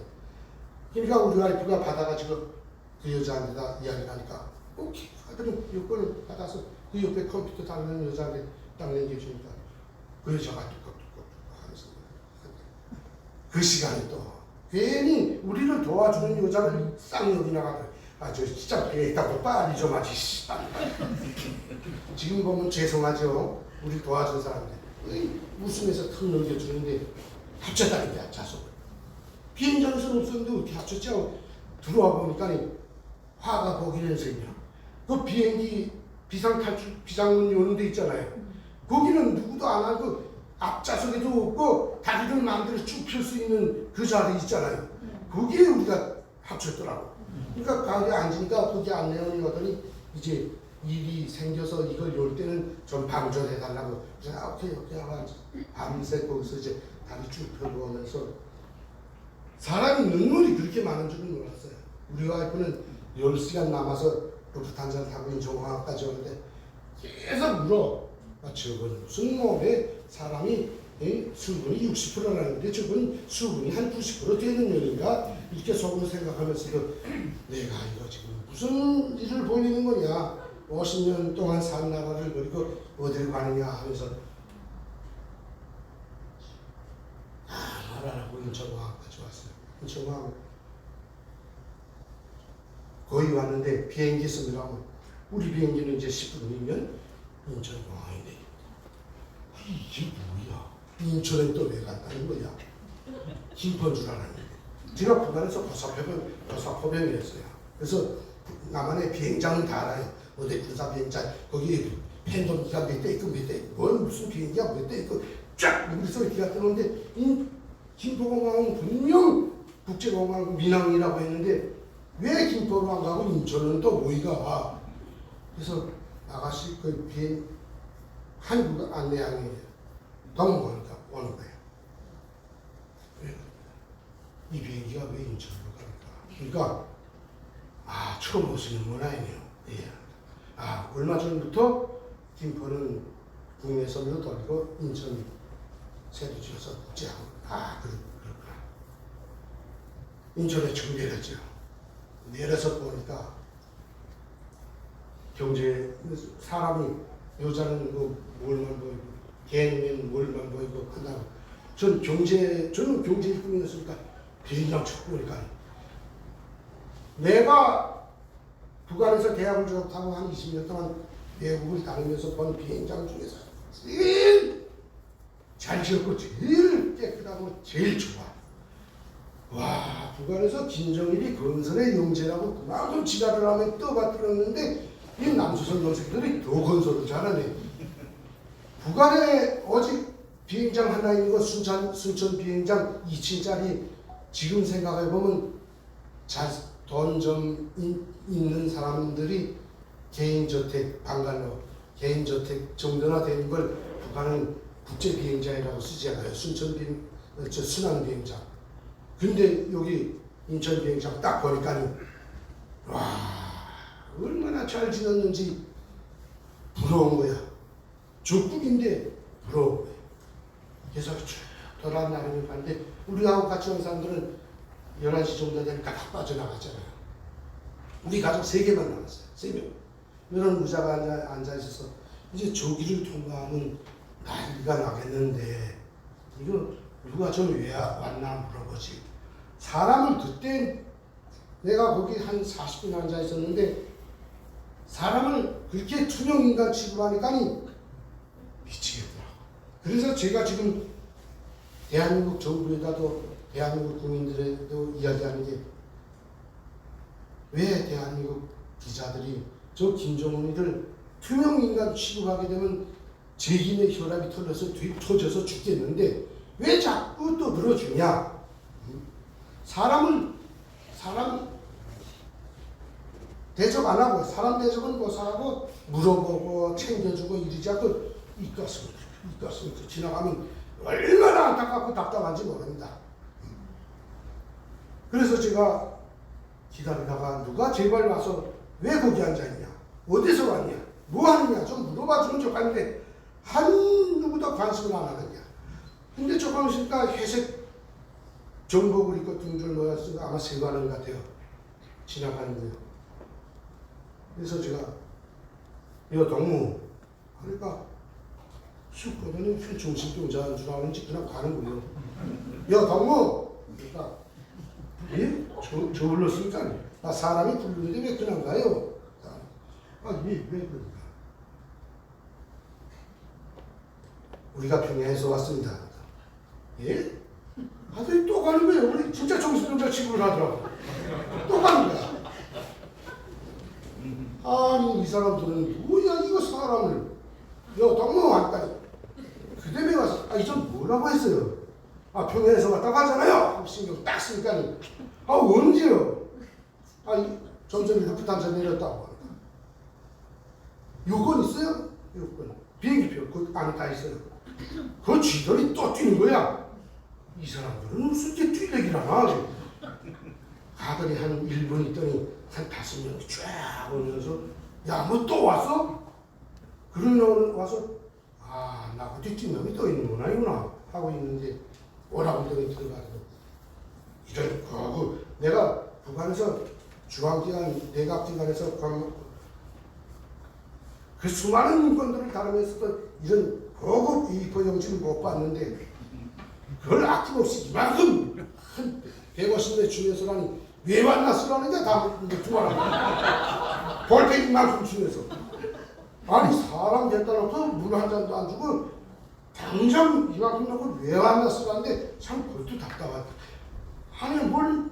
그러니까 우리 와이프가 받아가지고 그 여자한테다 이야기를 하니까 오케이. 하여튼 여권을 받아서 그 옆에 컴퓨터 달는 여자한테 딱 넘겨주니까 그 여자가 뚝뚝뚝뚝 하면서 그 시간에 또 괜히 우리를 도와주는 여자를 쌍욕이 나가더라고. 저 진짜 배에 있다고 빨리 좀 하지. 지금 보면 죄송하죠. 우리 도와준 사람들. 웃으면서 턱 넘겨주는데 합쳤다는 게 자석을. 비행장에서는 없었는데 어떻게 합쳤지? 들어와 보니까 화가 거기는 생겨. 그 비행기 비상문 여는 데 있잖아요. 거기는 누구도 안 하고 앞좌석에도 없고 다리를 마음대로 쭉 펼 수 있는 그 자리 있잖아요. 거기에 우리가 합쳤더라고. 그러니까 가게 앉으니까 거기 안내원이 오더니 이제 일이 생겨서 이걸 열 때는 좀 방전해달라고. 그래서 오케이 하고 밤새 거기서 이제 다리 쭉 펴보면서 사람이 눈물이 그렇게 많은 줄은 몰랐어요. 우리 와이프는 10시간 남아서 루프탄자를 타고 인천공항까지 오는데 계속 울어. 저건 무슨 몸에 사람이 수분이 60%라는데 저건 수분이 한 90% 되는 년인가 이렇게 속으로 생각하면서도 내가 이거 지금 무슨 일을 벌이는 거냐 50년 동안 산 나라를 버리고 어딜 가느냐 하면서 말하라고 인천공항까지 왔어요. 인천공항 거의 왔는데 비행기 쓰느라고 우리 비행기는 이제 10분이면 인천공항인데 이게 뭐야? 인천에 또 왜 간다는 거야? 김포인 줄 알았는데 제가 북한에서 고사포병이었어요. 그래서 남한의 비행장은 다 알아요. 어디 군사 비행장 거기 팬덤기가 몇 대 있고 몇 대 있고 뭘 무슨 비행기가 몇 대 있고 쫙 우리서 이렇게 뜨는데 김포공항은 분명 국제공항 민항이라고 했는데 왜 김포로 안 가고 인천은 또 모이가? 그래서 아가씨 그 비행 한국 안내양이 너무 멀니까 오는 거예요. 이 비행기가 왜 인천으로 갈까? 그러니까 처음 오시는 문화이네요. 예. 얼마 전부터 김포는 국내 선으로 돌리고 인천 새로 지어서 국제하고 그렇구나. 인천에 처음 내렸죠. 내려서 보니까 경제 사람이 여자는 뭘만 보이고 개는 뭘만 보이고 한다고 저는 경제 일꾼이었으니까 비행장 쳐 보니까 내가 북한에서 대학을 졸업하고 한 20년 동안 외국을 다니면서 본 비행장 중에서 제일 잘 지었고 제일 깨끗하고 제일 좋아. 와, 북한에서 김정일이 건설의 영재라고 그만큼 지랄을 하면 떠받들었는데 이 남조선 놈새끼들이 더 건설을 잘하네. 북한에 오직 비행장 하나 있는 거 순천 비행장 2층짜리 지금 생각해보면 돈 좀 있는 사람들이 개인저택 방갈로 개인저택 정도나 되는 걸 북한은 국제비행장이라고 쓰지 않아요. 순천 순환 비행장. 근데 여기 인천 비행장 딱 보니까 와 얼마나 잘 지냈는지 부러운 거야. 적국인데 부러운 거야. 그래서 쭉 돌아다니는 가는데 우리하고 같이 온 사람들은 11시 정도 되니까 다 빠져나갔잖아요. 우리 가족 3개만 남았어요. 3명. 이런 의자가 앉아 있어서 이제 저기를 통과하면 난리가 나겠는데 이거 누가 저 왜 왔나 물어보지. 사람을 그때 내가 거기 한 40분 앉아 있었는데 사람을 그렇게 투명인간 취급하니까 미치겠더라고. 그래서 제가 지금 대한민국 정부에다도 대한민국 국민들에도 이야기하는 게 왜 대한민국 기자들이 저 김정은이를 투명인간 취급하게 되면 제김의 혈압이 터져서 죽겠는데 왜 자꾸 또 늘어주냐. 사람 대접 안 하고 사람 대접은 고사하고 물어보고 챙겨주고 이러지 않고 이까스부터 지나가면 얼마나 안타깝고 답답한지 모릅니다. 그래서 제가 기다리다가 누가 제발 와서 왜 거기 앉아있냐, 어디서 왔냐, 뭐 하느냐 좀 물어봐 주면 좋겠는데 한 누구도 관심을 안 하느냐. 근데 조금 있으니까 회색 정복을 입고 둥줄 모였으니까 아마 세관원 같아요. 지나가는 거예요. 그래서 제가 여 동무 그러니까 쑥 보더니 정신병자인 줄 아는지 그냥 가는 거예요. 여 동무 그러니까 예? 저 불렀으니까 나 사람이 부르는데 왜 그냥 가요? 왜 그러니까 우리가 평양에서 왔습니다. 예? 아들이 또 가는 거예요. 우리 진짜 정신병자 취급을 하더라고. 또 가는 거야. 아니 이 사람들은 뭐야 이거 사람을 여 동무 하니까 그 다음에 와서 이전 뭐라고 했어요? 평양에서 왔다고 하잖아요. 신경 딱 쓰니까 언제요? 좀 전에 루프탄자 내렸다고 하니까 요건 있어요? 요건 비행기표 그 안에 다 있어요. 그 쥐들이 또 뛰는 거야. 이 사람들은 무슨 게 뛰래기라나. 가더니 한 1분 있더니 한 5명이 쫙 오면서 야 뭐 또 왔어? 그러면 와서 나 어디 뛴 놈이 또 있는구나 이구나 하고 있는데 오라고 하더니 들어가더니 이런 거고 내가 북한에서 중앙기관 내각기관에서 그 수많은 문건들을 다루면서도 이런 고급 위포 정치를 못 봤는데 그걸 아낌없이 이만큼 한 150대 중에서라니 왜 왔나 쓰라는데 다 두말하고 볼때 이만큼 중에서 아니 사람 데려다 놓고 물 한 잔도 안 주고 당장 이만큼 놓고 왜 왔나 쓰라는데 참 그것도 답답하다. 아니 뭘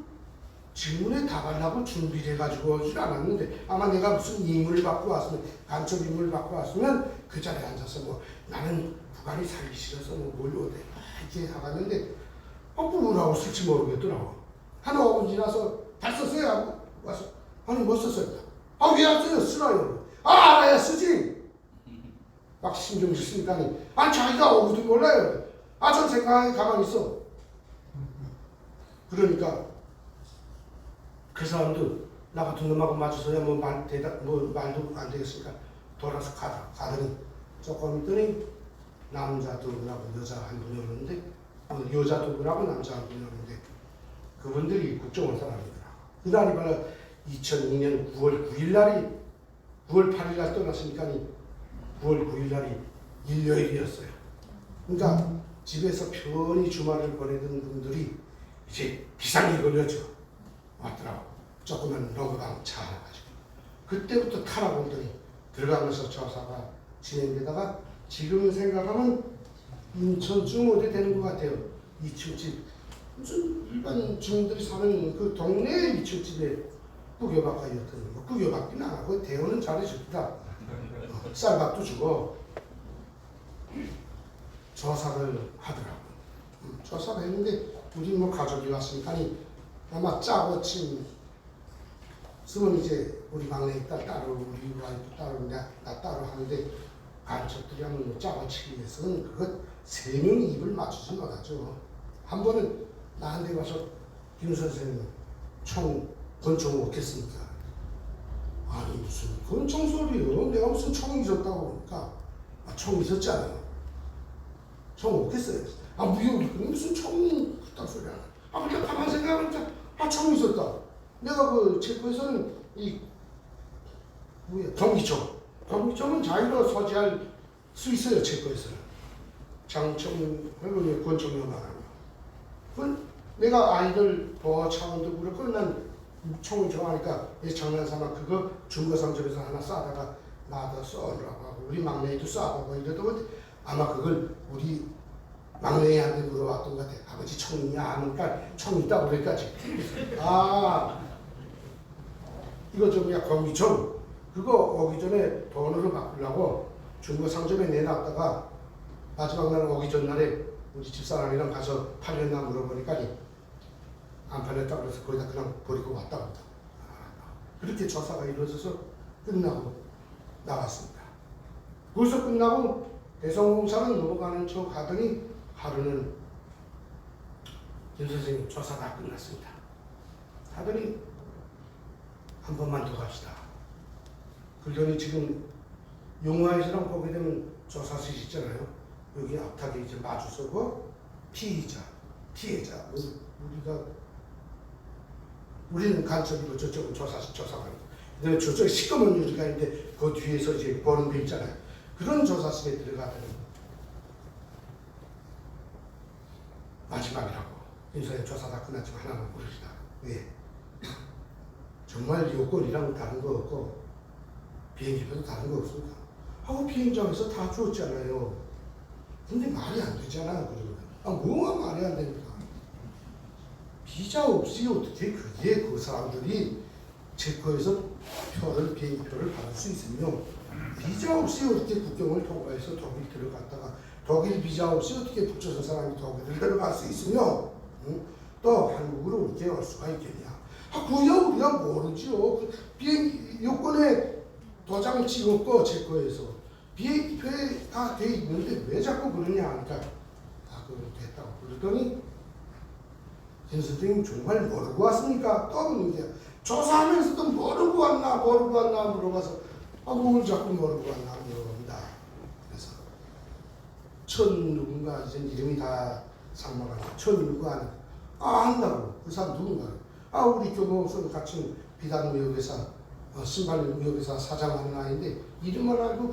질문에 답하려고 준비를 해가지고 오질 않았는데 아마 내가 무슨 임무를 받고 왔으면 간첩 임무를 받고 왔으면 그 자리에 앉아서 뭐 나는 북한이 살기 싫어서 뭘 어때 이렇게 하갔는데 뭐라고 쓸지 모르겠더라고. 한 5분 지나서 다 썼어요 하고 와서 아니 뭐 썼어요? 왜 안 써요? 쓰라요. 알아야 쓰지. 막 신경 쓰니까 자기가 오고도 몰라요. 전 생각하게 가만히 있어. 그러니까 그 사람도 나 같은 놈하고 마주서야 말도 안 되겠으니까 돌아서 가더니 조금 있더니 남자 두 분하고 여자 한 분이 오는데 여자 두 분하고 남자 한 분이 오는데 그분들이 국정원 사람이더라. 그날이 바로 2002년 9월 9일 날이 9월 8일 날 떠났으니까 9월 9일 날이 일요일이었어요. 그러니까 집에서 편히 주말을 보내던 분들이 이제 비상이 걸려져 왔더라고. 조그만 로그방 차 하나 가지고. 그때부터 타라고 보더니 들어가면서 조사가 진행되다가 지금 생각하면 인천쯤 어디 되는 것 같아요. 2층 집 무슨 일반 주민들이 사는 그 동네 2층 집에 꾸겨박가였던 거. 꾸겨박기는 안 하고 대우는 잘해줍니다. 쌀밥도 주고 조사를 하더라고. 조사를 했는데 우리 뭐 가족이 왔으니까 아마 짜고 친 쓰면 이제 우리 막내 딸 따로 우리 와이프 따로 나 따로 하는데 간첩들이 하면 뭐 짜고 치기 위해서는 그것 3명이 입을 맞추지 못하죠. 한 번은 나한테 와서 김 선생님 권총 없겠습니까? 아니 무슨 권총 소리요? 내가 무슨 총이 있었다고 그러니까 총 있었잖아요. 총 없겠어요? 무슨 총이 그딴 소리 하나? 근데 가만 생각하니까 총 있었다. 내가 그 체코에서는 경기총은 자유로 소지할 수 있어요. 체코에서는 장총 그리고 권총이 말하는 거. 내가 아이들 보호 차원도 그렇고 난 총을 좋아하니까 장난삼아 그거 중고상점에서 하나 싸다가 나도 쏘라고 하고 우리 막내도 쏴보고 이러더니 아마 그걸 우리 막내한테 물어봤던 것 같아. 아버지 총 있냐 하니까 총 있다고 그랬까지. 이거 좀야 경기총 그거 오기 전에 돈으로 바꾸려고 중고상점에 내놨다가 마지막 날 오기 전날에 우리 집사람이랑 가서 팔렸나 물어보니까 안 팔렸다고 그래서 거기다 그냥 버리고 왔다고 합니다. 그렇게 조사가 이루어져서 끝나고 나왔습니다. 거기서 끝나고 대성공사는 넘어가는 척 하더니 하루는 김 선생님 조사 다 끝났습니다. 하더니 한 번만 더 갑시다. 그러더니 지금 영화에서랑 보게 되면 조사실 있잖아요. 여기 앞탁에 이제 마주서고 피해자 우리는 간첩이고 저쪽은 조사관이고 그다음에 저쪽에 시꺼먼 유리가 있는데 그 뒤에서 이제 보는 게 있잖아요. 그런 조사실에 들어가더니 마지막이라고 인사에 조사 다 끝났지만 하나만 물으시다. 왜? 정말 요건이랑 다른 거 없고 비행기표도 다른 거 없습니까? 하고 비행장에서 다 줬잖아요. 근데 말이 안 되잖아요. 그러면 뭐가 말이 안 됩니까? 비자 없이 어떻게 그게 그 사람들이 체코에서 비행기표를 받을 수 있으며 비자 없이 어떻게 국경을 통과해서 독일 들어갔다가 독일 비자 없이 어떻게 북조선 사람이 독일을 들어갈 수 있으며 또 한국으로 어떻게 올 수가 있겠냐? 그야 우리가 모르죠. 비행 요건에 도장을 찍었고 체코에서 비행기표에 다 돼 있는데 왜 자꾸 그러냐 하니까 그거 됐다고 그러더니 김 선생님 정말 모르고 왔습니까? 또 묻는데 조사하면서도 모르고 왔나 물어봐서 뭘 자꾸 모르고 왔나 물어봅니다. 그래서 누군가 이제 이름이 다 상막하니까 누가 한다고 그 사람 누군가 우리 교무소 같은 비단무역회사 신발무역회사 사장하는 아이인데 이름만 알고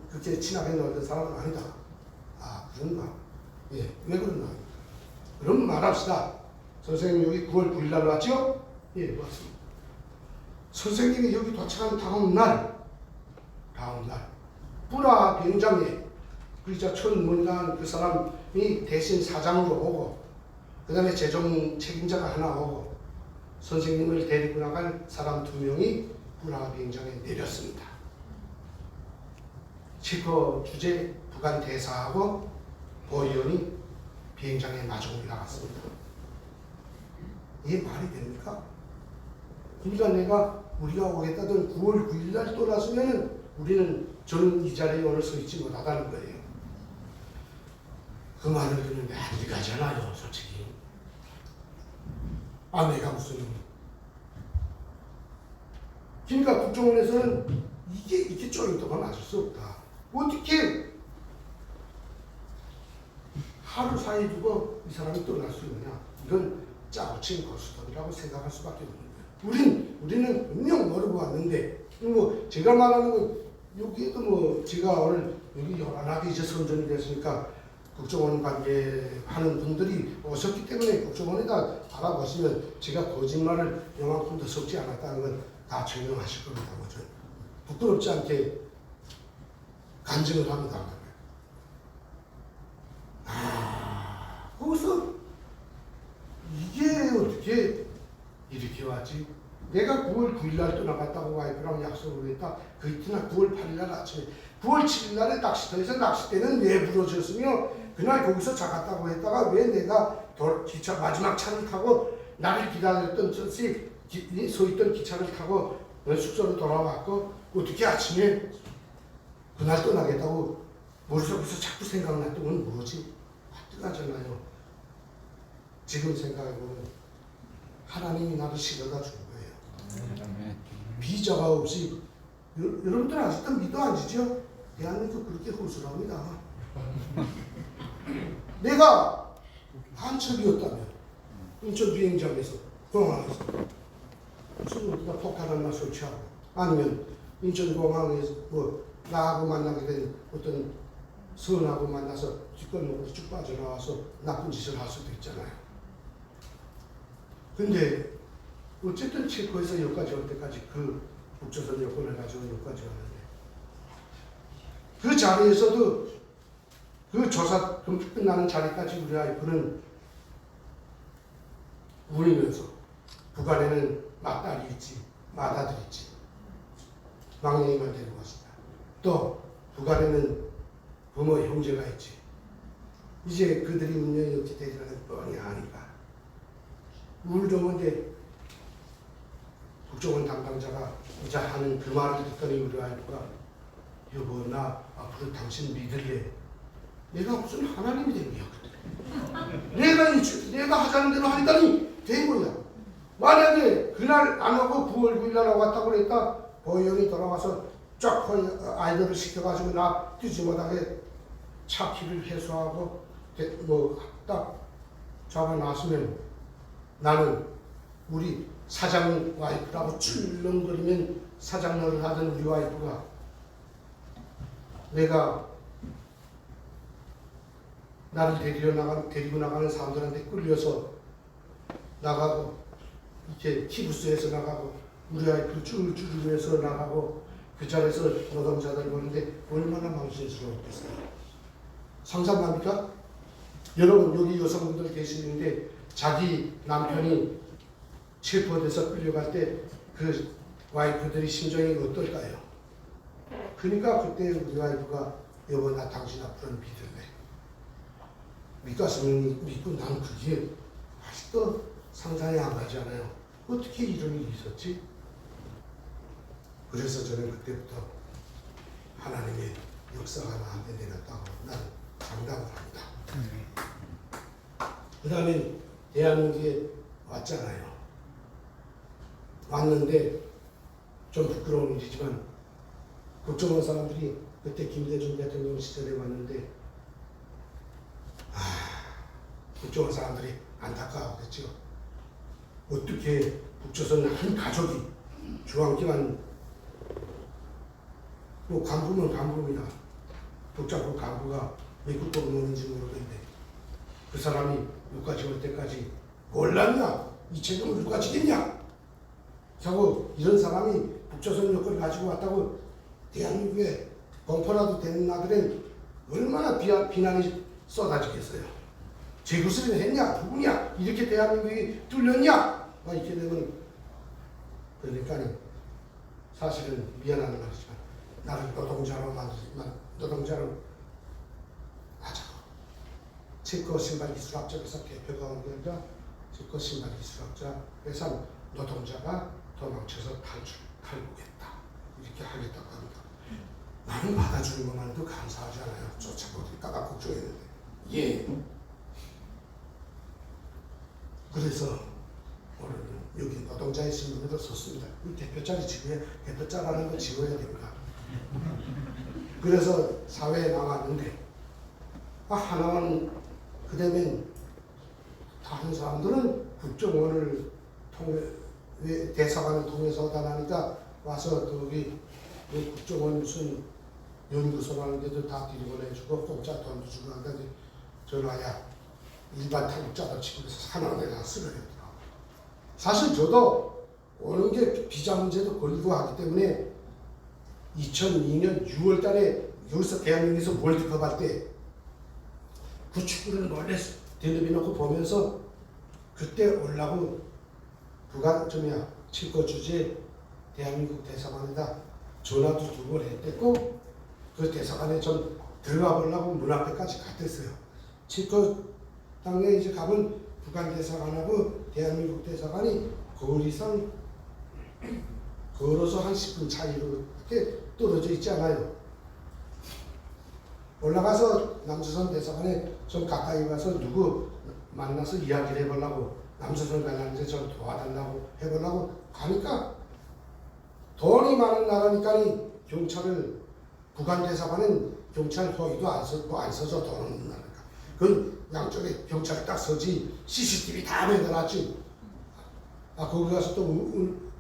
그렇게 친하게 놀던 사람은 아니다. 그런가? 예, 왜 그런가? 그럼 말합시다. 선생님 여기 9월 9일 날 왔죠? 예, 왔습니다. 선생님이 여기 도착한 다음 날 뿌라 비행장에 그이자 천문관 그 사람이 대신 사장으로 오고 그 다음에 재정 책임자가 하나 오고 선생님을 데리고 나갈 사람 2명이 뿌라 비행장에 내렸습니다. 체코 주재 부관 대사하고 보위원이 비행장에 마중 나갔습니다. 이게 말이 됩니까? 그러니까 우리가 오겠다던 9월 9일 날 떠났으면은 저는 이 자리에 오늘 서 있지 못하다는 거예요. 그 말을 듣는데 안 가잖아요, 솔직히. 내가 무슨. 그러니까 국정원에서는 이게 쪼인도가 맞을 수 없다. 어떻게 하루 사이 두고 이 사람이 떠날 수 있느냐. 이건 짜고친 고스톱이라고 생각할 수밖에 없는 거예요. 우리는 분명 모르고 왔는데, 제가 말하는 건, 여기에도 제가 오늘 여기 요란하게 이제 선전이 됐으니까, 국정원 관계하는 분들이 오셨기 때문에 국정원에다 알아보시면 제가 거짓말을 요만큼도 섞지 않았다는 건 다 증명하실 겁니다. 부끄럽지 않게 간증을 합니다. 거기서 이게 어떻게 이렇게 왔지? 내가 9월 9일 날 떠나갔다고 와이프랑 약속을 했다. 그 이튿날 9월 8일 날 아침에 9월 7일 날에 낚시터에서 낚싯대는 왜 부러졌으며 그날 거기서 자갔다고 했다가 왜 내가 기차 마지막 차를 타고 나를 기다렸던 서 있던 기차를 타고 숙소로 돌아왔고 어떻게 아침에 그날 떠나겠다고 머릿속에서 자꾸 생각났던 건 뭐지? 뜨가잖아요. 지금 생각해보면 하나님이 나를 실어다 준 거예요. 비자가 없이 여러분들 아직도 믿어 안 지죠? 대한민국 그렇게 허술합니다. 내가 한척이었다면 인천 비행장에서 공항에서 무슨 어디다 폭탄 하나 설치하고 아니면 인천공항에서 뭐 나하고 만나게 된 어떤 선하고 만나서 뒷걸음으로 쭉 빠져나와서 나쁜 짓을 할 수도 있잖아요. 근데 어쨌든 체코에서 여기까지 올 때까지 그 북조선 여권을 가지고 여기까지 왔는데 그 자리에서도 그 조사 끝나는 자리까지 우리 와이프는 울면서 북한에는 맏딸이 있지 맏아들이 있지 막내이만 데리고 왔습니다. 또 북한에는 부모 형제가 있지. 이제 그들이 운명이 어떻게 되리라는 뻔히 아니까 울더문데 국정원 담당자가 이제 하는 그 말을 듣더니 우리 와이프가 여보 나 앞으로 당신 믿을래. 내가 무슨 하나님이 된 거야 그때. 내가 하자는 대로 하니까니 된 거야. 만약에 그날 안 하고 9월 9일 날 왔다고 그랬다 보현이 돌아와서 쫙 아이들을 시켜가지고 나 뛰지 못하게 차 키를 해소하고 뭐 딱 잡아놨으면 나는 우리 사장 와이프라고 출렁거리면 사장 노릇 하던 우리 와이프가 내가 나를 데리고 나가는 사람들한테 끌려서 나가고 이렇게 키부스에서 나가고 우리 와이프를 줄줄해서 나가고 그 자리에서 노동자들 보는데 얼마나 망신스러웠겠어요. 상상합니까? 여러분 여기 여성분들 계시는데 자기 남편이 체포돼서 끌려갈 때 그 와이프들이 심정이 어떨까요? 그러니까 그때 우리 와이프가 여보 나 당신 앞으로는 믿을래. 믿고 난 그게 아직도 상상이 안 가잖아요. 어떻게 이런 일이 있었지? 그래서 저는 그때부터 하나님의 역사가 나한테 내렸다고 난 장담을 합니다. 그 다음에 대한민국에 왔잖아요. 왔는데 좀 부끄러운 일이지만 국정원 사람들이 그때 김대중 대통령 시절에 왔는데 국정원 사람들이 안타까웠겠죠. 어떻게 북조선 한 가족이 중앙기관 뭐 간부면 간부입니다. 북잡고 간부가 왜 국법을 모르는지 모르겠는데 그 사람이 여기까지 올 때까지 몰랐냐? 이 책임을 누가 지겠냐? 하고 이런 사람이 북조선 여권을 가지고 왔다고 대한민국에 공포라도 되는 나들은 얼마나 비난이 쏟아지겠어요. 제구스를 했냐? 누구냐? 이렇게 대한민국이 뚫렸냐? 막 이렇게 되면 그러니까 사실은 미안한 말이지만 나를 노동자로 노동자로 하자고. 체코 신발 기술학자에서 개표가 온 게 아니라 체코 신발 기술학자 회사 노동자가 도망쳐서 탈북했다. 이렇게 하겠다고 합니다. 나는 받아주는 것만 해도 감사하지 않아요. 쫓아보니까 걱정했는데. 예. 그래서 오늘 여기 노동자의 신분으로 섰습니다. 이 대표자리 지고야 대표자라는 거 지워야 됩니다. 그래서 사회에 나왔는데 하나만 그다음에 다른 사람들은 국정원을 대사관을 통해서 오다 나니까 와서 거기 국정원 무슨 연구소라는 데도 다 들이보내주고 공짜 돈도 주고 하는데 전화야 일반 탈북자도 치고 그래서 산원에다 쓰러졌더라고. 사실 저도 오는 게 비자 문제도 걸리고 하기 때문에 2002년 6월 달에 여기서 대한민국에서 월드컵 할 때 그 축구를 몰래 텔레비 놓고 보면서 그때 올라고 북한 칠거 주재 대한민국 대사관에다 전화도 2번 했댔고 그 대사관에 좀 들어가 보려고 문 앞에까지 갔댔어요. 칠거 땅에 이제 가면 북한 대사관하고 대한민국 대사관이 거리상 걸어서 한 10분 차이로 이렇게 떨어져 있지 않아요. 올라가서 남조선 대사관에 좀 가까이 가서 누구 만나서 이야기를 해보려고 남조선 가는데 좀 도와달라고 해보려고 가니까 돈이 많은 나라니까 경찰을 북한 대사관은 경찰 호위도 안 써서 돈 없는 나라니까 그 양쪽에 경찰이 딱 서지 CCTV 다 매겨놨지. 거기 가서 또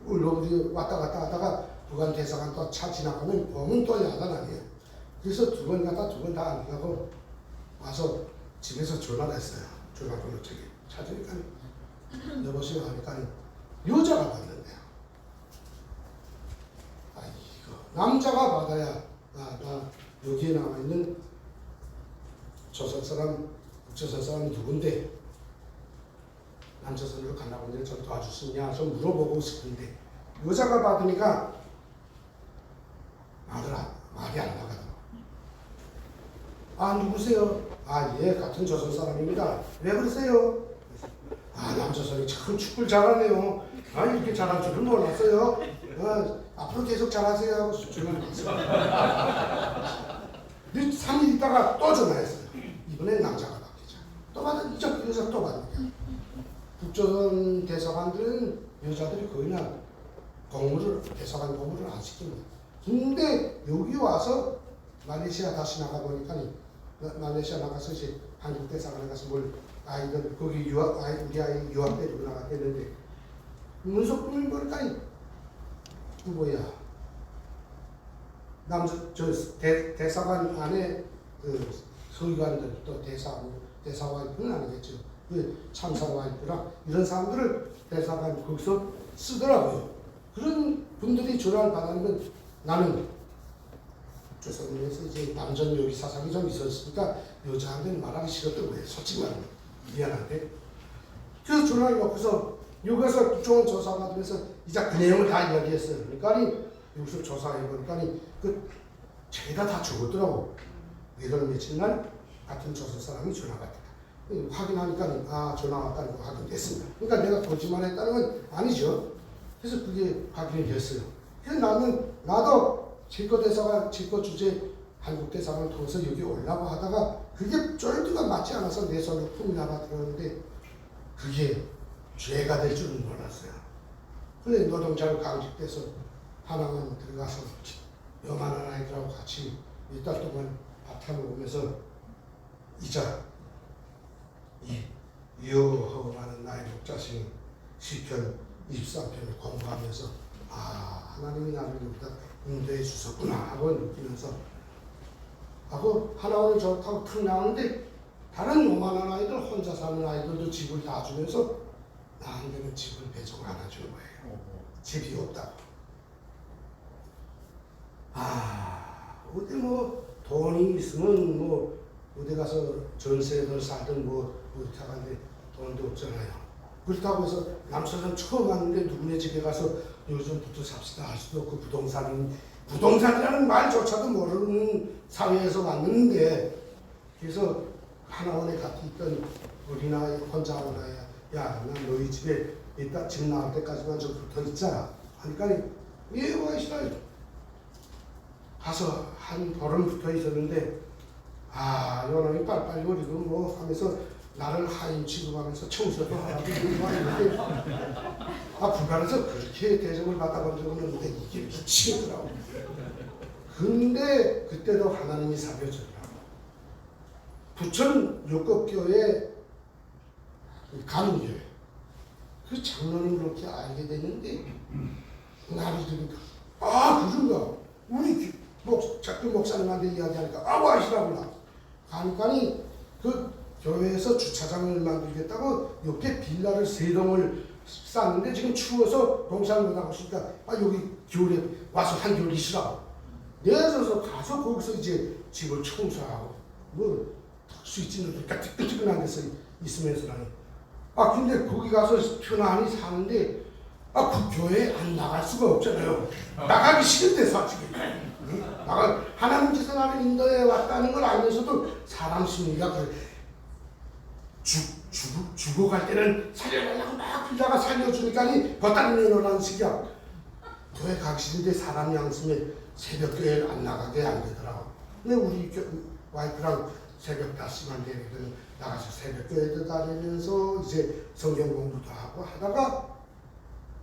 울렁이 왔다 갔다 하다가 북한 대사관 또 차 지나가면 보면 또 야단 아니에요. 그래서 두 번 갔다 두 번 다 안 가고 와서 집에서 전화를 했어요. 전화번호 저기 찾으니까 여보세요 하니까 여자가 받는데요. 이거 남자가 받아야 나 여기에 나와 있는 조선 사람 북조선 사람이 누군데 남조선으로 가려고 하는데 좀 도와줄 수 있냐 좀 물어보고 싶은데 여자가 받으니까 말이 안 나가더라고. 누구세요? 예, 같은 조선 사람입니다. 왜 그러세요? 남조선이 참 축구를 잘하네요. 이렇게 잘할 줄은 몰랐어요. 앞으로 계속 잘하세요 하고 전화를 했어요. 3일 있다가 또 전화했어요. 이번엔 남자가 받겠죠. 또 받은 이제 여자 또 받는 거야. 북조선 대사관들은 여자들이 거의 그냥 대사관 공무를 안 시킵니다. 근데 여기 와서 말레이시아 다시 나가보니까 말레이시아 나가서 이제 한국 대사관에 가서 아이들 거기 우리 아이 유학 데리고 나갔겠는데 문석분을 보니까 대사관 안에 그 서기관들 또 대사 와이프는 아니겠죠. 그 참사 와이프랑 이런 사람들을 대사관 거기서 쓰더라고요. 그런 분들이 전화를 받았는데 나는 조선에서 이제 남전 요리 사상이 좀 있었으니까 여자한테는 말하기 싫었던 거예요. 솔직히 말하면 미안한데. 그래서 전화를 놓고서 여기서 국정원 조사받으면서 이제 그 내용을 다 이야기했어요. 그러니까 여기서 조사해보니까 죄다 다 죽었더라고. 이런 며칠 날 같은 조선 사람이 전화가 왔다. 확인하니까 전화 왔다는 거 확인됐습니다. 그러니까 내가 거짓말했다는 건 아니죠. 그래서 그게 확인이 됐어요. 그래서 나도 제거 대사관, 제거 주재 한국 대사관을 통해서 여기 오려고 하다가 그게 조인트가 맞지 않아서 내 손을 푹 잡아들었는데 그게 죄가 될 줄은 몰랐어요. 그래 노동자로 강직돼서 하나만 들어가서 요만한 아이들하고 같이 몇 달 동안 밥 먹으면서 이자 여호와는 나의 목자신 시편 23편을 공부하면서 하나님이 나를 여기다 인도해 주셨구나 하고 느끼면서 하나원을 좋다고 탁 나오는데 다른 요만한 아이들 혼자 사는 아이들도 집을 다 주면서 나한테는 집을 배정을 안 해주는 거예요. 집이 없다고. 어디 돈이 있으면 어디 가서 전세를 사든 어디 타는데 돈도 없잖아요. 그렇다고 해서 남서선 처음 왔는데 누구네 집에 가서 요즘부터 삽시다 할 수도 없고 부동산이라는 말조차도 모르는 사회에서 왔는데 그래서 하나원에 같이 있던 어린아이 혼자 온 아이야. 난 너희 집에 이따 집 나올 때까지만 좀 붙어 있자 하니까 와 있어. 가서 한 보름 붙어 있었는데 요놈이 빨빨거리고 하면서 나를 하인 취급하면서 청소도 하라고 그러는데 북한에서 그렇게 대접을 받아본 적은 없는데 이게 미치더라고. 근데 그때도 하나님이 살려주더라고. 부천 육급교회 감교회 그 장로님을 그렇게 알게 됐는데 나를 들으니까 그런가 우리 작두 목사님한테 이야기하니까 와시라구나 가니까 그 교회에서 주차장을 만들겠다고 옆에 빌라를 3동을 쌌는데 지금 추워서 공사를 못하고 있으니까 여기 겨울에 와서 한겨울 있으라고 내서 가서 거기서 이제 집을 청소하고 스위치는 뜨끈뜨끈한 데서 있으면서 나는 근데 거기 가서 편안히 사는데 그 교회에 안 나갈 수가 없잖아요. 나가기 싫은데 솔직히 하나님 짓을 나를 인도에 왔다는 걸 알면서도 사람 심리가 죽어갈 때는 살려달라고 막 빌다가 살려주니까 걷다 내놓으라는 식이야. 교회 가기 싫은데 사람 양심에 새벽 교회를 안 나가게 안 되더라고. 근데 우리 와이프랑 새벽 5시만 되면 나가서 새벽교회도 다니면서 이제 성경 공부도 하고 하다가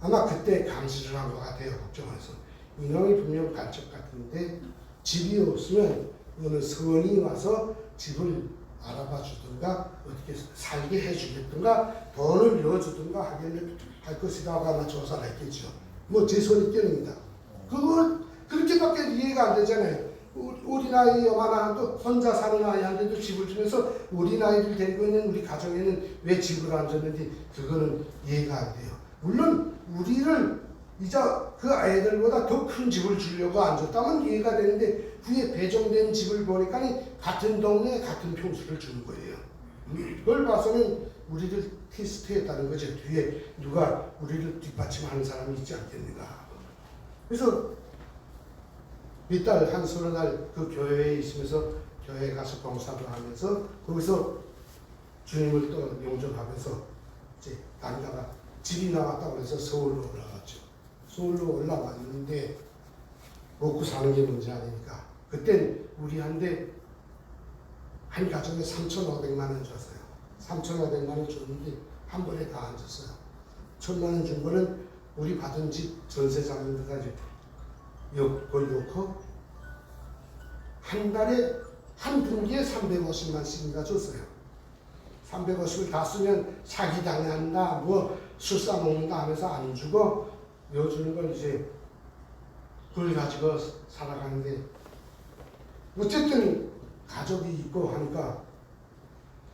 아마 그때 감시를 한 것 같아요. 걱정해서. 이놈이 분명 간첩 같은데 집이 없으면 이거는 선이 와서 집을 알아봐 주든가 어떻게 살게 해주겠든가 돈을 넣어주든가 하겠는 할 것이라고 아마 조사를 했겠죠. 뭐 제 선입견입니다. 그거 그렇게밖에 이해가 안 되잖아요. 우리 나이 요만한도 혼자 사는 아이한테도 집을 주면서 우리 나이를 데리고 있는 우리 가정에는 왜 집을 안 줬는지 그거는 이해가 안 돼요. 물론 우리를 이제 그 아이들보다 더 큰 집을 주려고 안 줬다면 이해가 되는데 그에 배정된 집을 보니까 같은 동네에 같은 평수를 주는 거예요. 그걸 봐서는 우리를 테스트했다는 거죠. 뒤에 누가 우리를 뒷받침하는 사람이 있지 않겠는가. 그래서 몇 달, 한 서너 달 그 교회에 있으면서 교회에 가서 봉사도 하면서 거기서 주님을 또 영접하면서 이제 다니다가 집이 나왔다고 해서 서울로 올라갔죠. 서울로 올라왔는데 먹고 사는 게 문제 아니니까 그땐 우리한테 한 가정에 3,500만 원 줬어요. 3,500만 원 줬는데 한 번에 다 안 줬어요. 1,000만 원 준 거는 우리 받은 집 전세 잡는 데까지 그걸 놓고 한 달에 한 분기에 350만씩인가 줬어요. 350을 다 쓰면 사기당한다, 뭐 술사 먹는다 하면서 안 주고 여주는 걸 이제 그걸 가지고 살아가는데 어쨌든 가족이 있고 하니까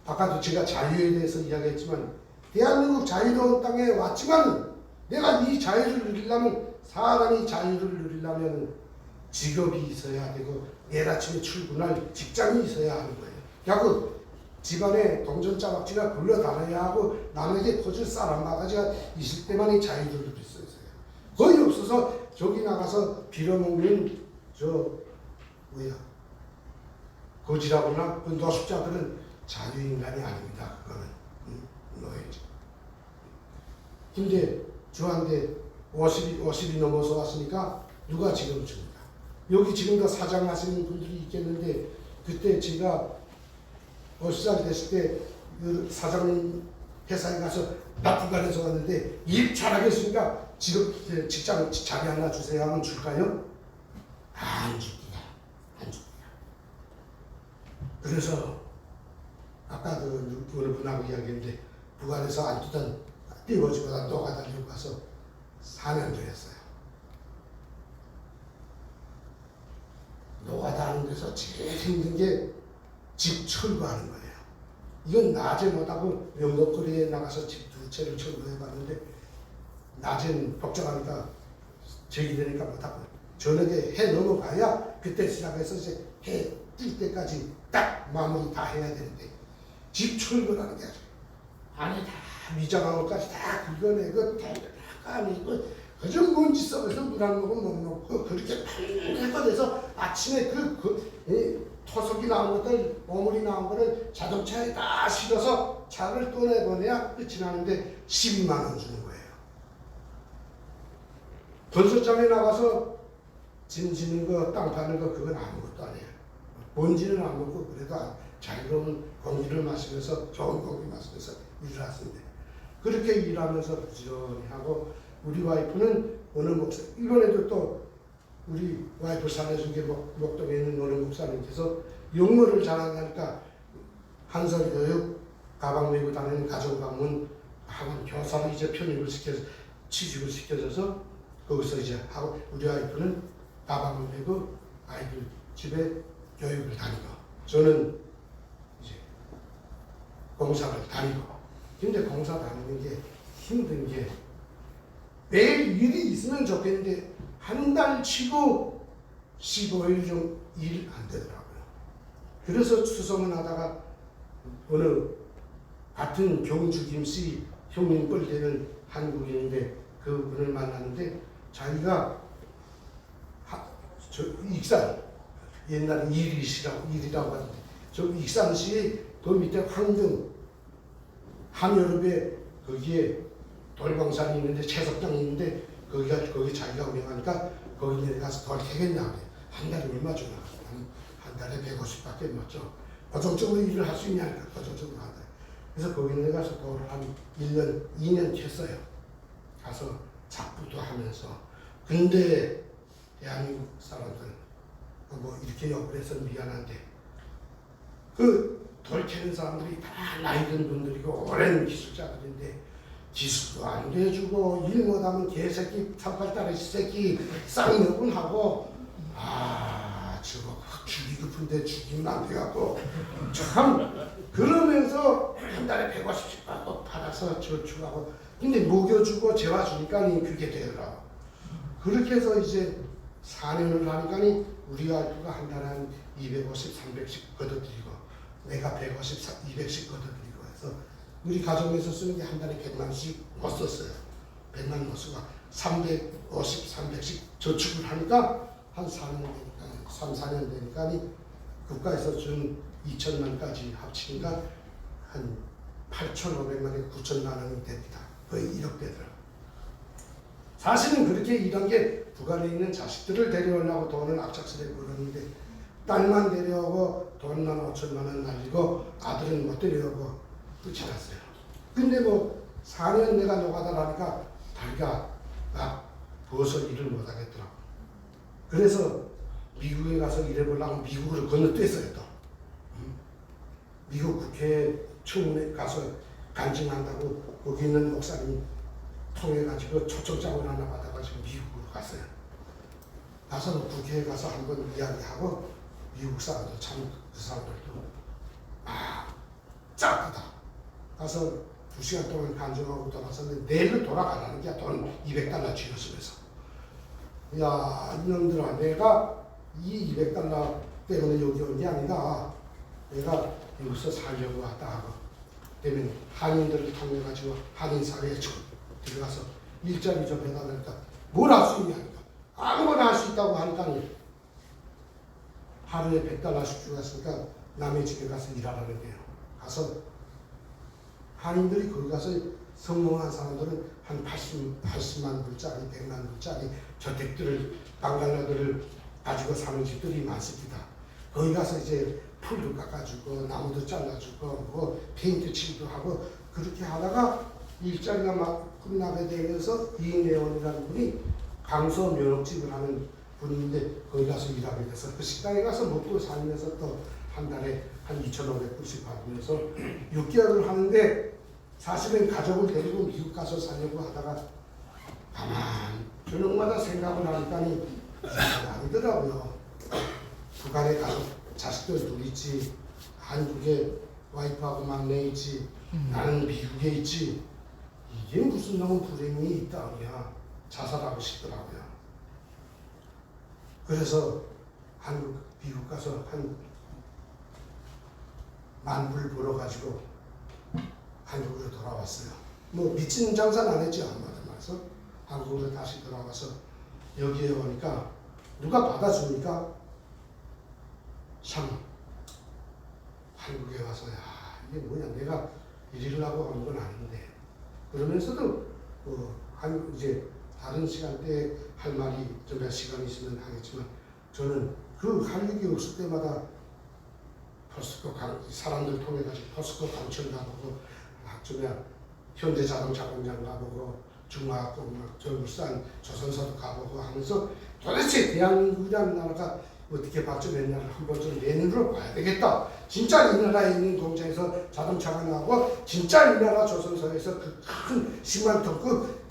아까도 제가 자유에 대해서 이야기했지만 대한민국 자유로운 땅에 왔지만 내가 이 자유를 누리려면 사람이 자유를 누리려면 직업이 있어야 되고 내일 아침에 출근할 직장이 있어야 하는 거예요. 야그 집안에 동전짜박지가 굴러다녀야 하고 남에게 퍼줄 쌀 한 바가지가 있을 때만이 자유를 누릴 수 있어요. 거의 없어서 저기 나가서 빌어먹는 거지라거나 그 노숙자들은 자유인간이 아닙니다. 그거는 노예죠. 근데 저한테 50이 넘어서 왔으니까 누가 지금 줍니다. 여기 지금도 사장 하시는 분들이 있겠는데 그때 제가 50살이 됐을 때 그 사장님 회사에 가서 납부관에서 왔는데 일 잘하겠습니까? 직장 자리 하나 주세요 하면 줄까요? 안 줍니다. 안 줍니다. 그래서 아까도 어느 분하고 이야기했는데 부관에서 안 뜨던 띄워주거나 노가다니고 가서 4년도 했어요. 노가다 하는 데서 제일 힘든 게 집 철거하는 거예요. 이건 낮에 못하고 영덕거리에 나가서 집 2채를 철거해봤는데 낮엔 복잡하니까 제기되니까 못하고 저녁에 해 넘어가야 그때 시작해서 이제 해 뜰 때까지 딱 마무리 다 해야 되는데 집 철거라는 게 아주 안에 다 미장한 것까지 다 긁어내고 다 까내고 그저 먼지 썩어서 물 한 모금 못 먹고 그렇게 긁어내서 아침에 토속이 나온 것들, 오물이 나온 거를 자동차에 다 실어서 차를 떠내보내야 끝이 나는데 12만 원 주는 거예요. 건설장에 나가서 짐 지는 거, 땅 파는 거 그건 아무것도 아니에요. 먼지는 안 먹고 그래도 자유로운 공기를 마시면서 좋은 공기 마시면서 일을 하는데 그렇게 일하면서 부지런히 하고 우리 와이프는 어느 목사, 이번에도 또 우리 와이프 살려준 게 목동에 있는 어느 목사님께서 영어를 잘하니까 한설교육 가방 메고 다니는 가정방문 학원 교사로 이제 편입을 시켜서 취직을 시켜줘서 거기서 이제 하고 우리 와이프는 가방을 메고 아이들 집에 교육을 다니고 저는 이제 공사를 다니고 근데 공사 다니는 게 힘든 게 매일 일이 있으면 좋겠는데 한 달 치고 15일 좀 일 안 되더라고요. 그래서 수소문 하다가 어느 같은 경주 김씨 형님뻘 되는 한국인인데 그분을 만났는데 자기가 익산 옛날에 일이라고 하는데 저 익산시 그 밑에 황등 한여름에 거기에 돌광산이 있는데 채석장이 있는데 거기 자기가 운영하니까 거기 내려가서 돌 캐겠냐 그래. 한 달에 얼마 주나? 한 달에 150밖에 못 줘. 고정적으로 일을 할 수 있냐니까 고정적으로 한다. 그래서 거기는 가서 도를 한 1년, 2년 했어요. 가서 작부도 하면서. 근데 대한민국 사람들 뭐 이렇게 욕을 해서 미안한데 그 돌 캐는 사람들이 다 나이 든 분들이고 오랜 기술자들인데 기술도 안 돼주고 일 못하면 개새끼 38달러 새끼 쌍욕은 하고 저거 죽이고 싶은데 죽이면 안 돼갖고 참 그러면서 한 달에 150씩 받고 받아서 저축하고 근데 먹여주고 재워주니까 그게 되더라고. 그렇게 해서 이제 4년을 하니까 우리 와이프가 한 달에 한 250, 300씩 걷어들이고 내가 150, 200씩 걷어들이고 해서 우리 가정에서 쓰는 게 한 달에 100만씩 못 썼어요. 100만 못 쓰고 350, 300씩 저축을 하니까 한 4년 되니까 3, 4년 되니까 국가에서 준 2천만까지 합치니까 한 8,500만에 9천만 원이 됩니다. 거의 1억 되더라고요. 사실은 그렇게 이런 게 북한에 있는 자식들을 데려오려고 돈을 악착스레 벌었는데 딸만 데려오고 돈만 5천만 원 날리고 아들은 못 데려오고 끝이 났어요. 근데 뭐 4년 내가 노가다라니까 다리가 막 부어서 일을 못 하겠더라고. 그래서 미국에 가서 일해보려고 미국으로 건너뛰었어요. 또 미국 국회 청문회 가서 간증한다고 거기 있는 목사님이 통해가지고 초청장을 하나 받아가지고 미국으로 갔어요. 가서 국회에 가서 한번 이야기하고 미국 사람들 참 그 사람들도 짜쁘다. 가서 2시간 동안 간증하고 돌아섰는데 내일로 돌아가라는 게 돈 200달러 쥐어쓰면서 야 이놈들아 내가 이 200달러 때문에 여기 온 게 아니다. 내가 여기서 살려고 왔다 하고 되면 한인들을 통해가지고 한인사회에 들어가서 일자리 좀 해달라니까 뭘 할 수 있냐니까 아무거나 할 수 있다고 하니까 하루에 100달러씩 주었으니까 남의 집에 가서 일하라는 거예요. 가서 한인들이 거기 가서 성공한 사람들은 한 80만 불짜리 100만 불짜리 저택들을 방갈라들을 가지고 사는 집들이 많습니다. 거기 가서 이제 풀도 깎아주고 나무도 잘라주고 뭐 페인트 칠도 하고 그렇게 하다가 일자리가 막 끝나게 되면서 이내원이라는 분이 강서 면옥집을 하는 분인데 거기 가서 일하게 돼서 그 식당에 가서 먹고 살면서 또 한 달에 한 2,500불씩 받으면서 6개월을 하는데 사실은 가족을 데리고 미국 가서 살려고 하다가 가만 저녁마다 생각을 하니까 아니더라고요. 북한에 가서 자식들 둘 있지 한국에 와이프하고 막내 있지 나는 미국에 있지 이게 무슨 놈은 불행이 있다냐 자살하고 싶더라고요. 그래서 미국 가서 한 10,000불 벌어가지고 한국으로 돌아왔어요. 뭐 미친 장사는 안 했죠. 말해서 한국으로 다시 돌아와서 여기에 오니까 누가 받아주니까 참 한국에 와서 야 이게 뭐냐 내가 일하려고 한 건 아닌데 그러면서도 이제 다른 시간대에 할 말이 좀 몇 시간 있으면 하겠지만 저는 그 할 얘기 없을 때마다 포스코 사람들 통해 가지고 포스코 강천 가보고 현대자동차 공장 가보고 중화학고 저 울산 조선소도 가보고 하면서 도대체 대한민국이라는 나라가 어떻게 발전했냐를 한 번쯤 내 눈으로 봐야 되겠다. 진짜 이 나라에 있는 공장에서 자동차가 나오고 진짜 이 나라 조선소에서 그 큰 10만 톤급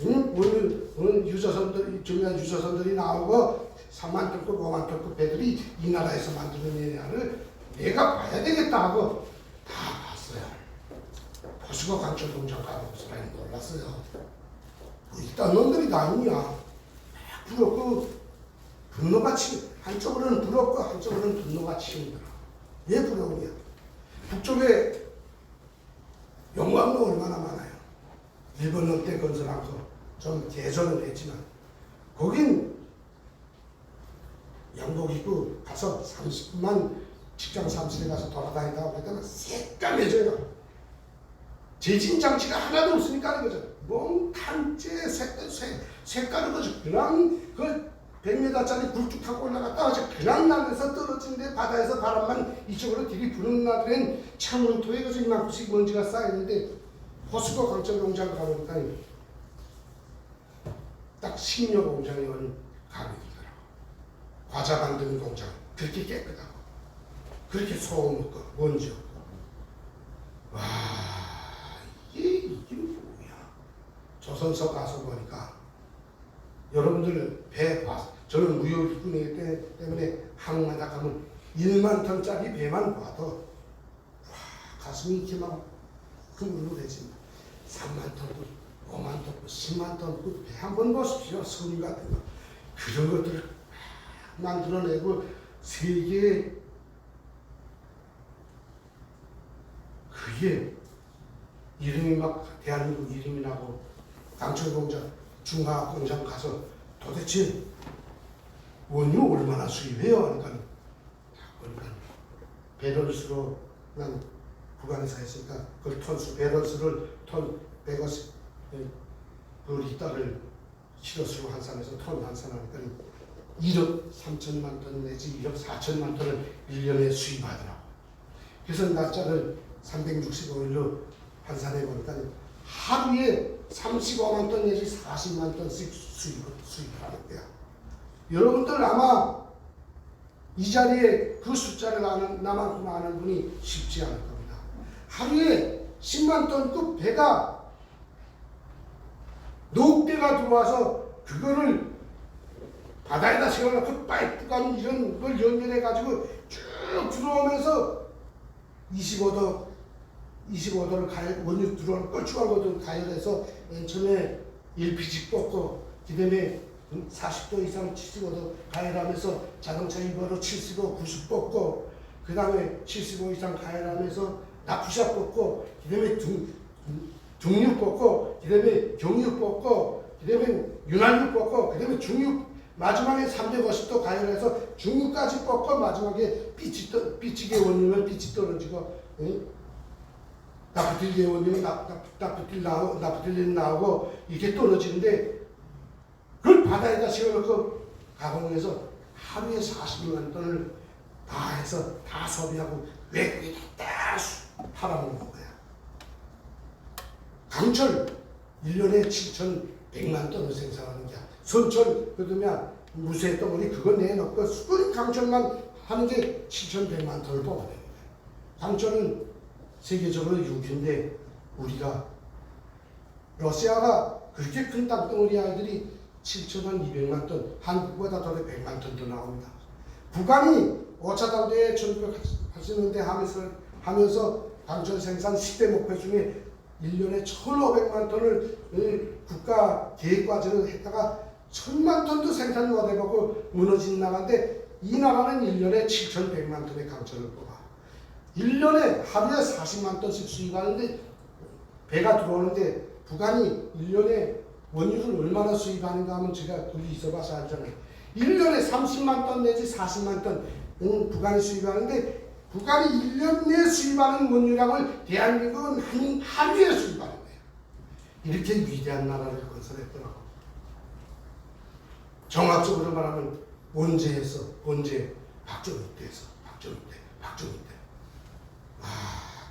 유조선들이 나오고 3만 톤급, 5만 톤급 배들이 이 나라에서 만들어내냐를 내가 봐야 되겠다 하고 다 봤어요. 포스코 강철 공장 가보고 사람이 놀랐어요. 이딴 놈들이 다 있냐. 부럽고 분노가 한쪽으로는 부럽고 한쪽으로는 분노가 치는구나. 왜 부러우냐. 북쪽에 용광로 얼마나 많아요. 일본 롯데 건설한 거 좀 개선을 했지만 거긴 양복 입고 가서 30만 직장 사무실에 가서 돌아다니다가 그랬더니 새까매져요. 제진 장치가 하나도 없으니까 그거죠. 몽탄재 색깔은 거죠. 그냥 그 100m짜리 굴뚝 타고 올라갔다가 그냥 날에서 떨어지는데 바다에서 바람만 이쪽으로 들이부는 날엔 창문토에 그래서 이만큼씩 먼지가 쌓이는데 호수도 강철 공장 가보니까 딱 식료 공장에 온 감이 들더라고. 과자 만드는 공장 그렇게 깨끗하고 그렇게 소음 없고 먼지 없고 와 이게 뭐야. 조선소 가서 보니까 여러분들 배 봐. 저는 무역군이기 때문에 항마다 가면 1만 톤짜리 배만 봐도 와 가슴이 이렇게 막 흥분되지. 3만 톤도 5만 톤도 10만 톤도 배 한 번 보십시오. 섬 같은 거 그런 것들을 만들어내고 세계에 그게 이름이 막 대한민국 이름이 나고 강철공장 중화공장 가서 도대체 원유 얼마나 수입해요? 하니까 배럴수로 난 북한에서 했으니까 그 톤수 배럴수를 톤 150 그 리터를 키로수로 환산해서 톤 환산하니까 1억 3천만 톤 내지 1억 4천만 톤을 1년에 수입하더라고. 그래서 날짜를 365일로 환산해 보니까 하루에 35만 톤 내지 40만 톤씩 수입하는 거야. 여러분들 아마 이 자리에 그 숫자를 아는 나만큼 아는 분이 쉽지 않을 겁니다. 하루에 10만 톤급 배가 녹대가 들어와서 그거를 바다에다 세워놓고 파이프관 이런 걸 연결해 가지고 쭉 들어오면서 25도를 가열, 원유 들어오는 껄쭉한 것을 가열해서 맨 처음에 LPG 뽑고 그다음에 40도 이상 75도 가열하면서 자동차 일부러 70도 90 뽑고 그 다음에 75 이상 가열하면서 나프샷 뽑고 그 다음에 중유 뽑고 그 다음에 경유 뽑고 그 다음에 윤활유 뽑고 그 다음에 중유 마지막에 350도 가열해서 중유까지 뽑고 마지막에 삐치게 원유면 삐치 떨어지고 나프틸 원유는 나프틸린 나오고 이게 떨어지는데 그걸 바다에다 세워놓고 가공해서 하루에 40만 톤을 다 해서 다 소비하고 외국에다 다 팔아먹는 거야. 강철 1년에 7,100만 톤을 생산하는 거야. 선철 그러면 무쇠 덩어리 그거 내놓고 수분 강철만 하는 게 7,100만 톤을 뽑아내는 거야. 강철은 세계적으로 6위인데 우리가 러시아가 그렇게 큰 땅덩어리 아이들이 7,200만 톤, 한국보다 더 100만 톤도 나옵니다. 북한이 5차 당대에 1980년대 하면서 강철 생산 10대 목표 중에 1년에 1,500만 톤을 국가 계획과제로 했다가 1,000만 톤도 생산 못해보고 무너진 나라인데 이 나라는 1년에 7,100만 톤의 강철을 뽑아. 1년에 하루에 40만 톤씩 수입하는데 배가 들어오는데 북한이 1년에 원유를 얼마나 수입하는가 하면 제가 거기 있어봐서 알잖아요. 1년에 30만 톤 내지 40만 톤 북한이 수입하는데 북한이 1년 내에 수입하는 원유량을 대한민국은 하루에 수입하는 거예요. 이렇게 위대한 나라를 건설했더라고. 정확적으로 말하면 본제 박정희 때에서 박정희 때.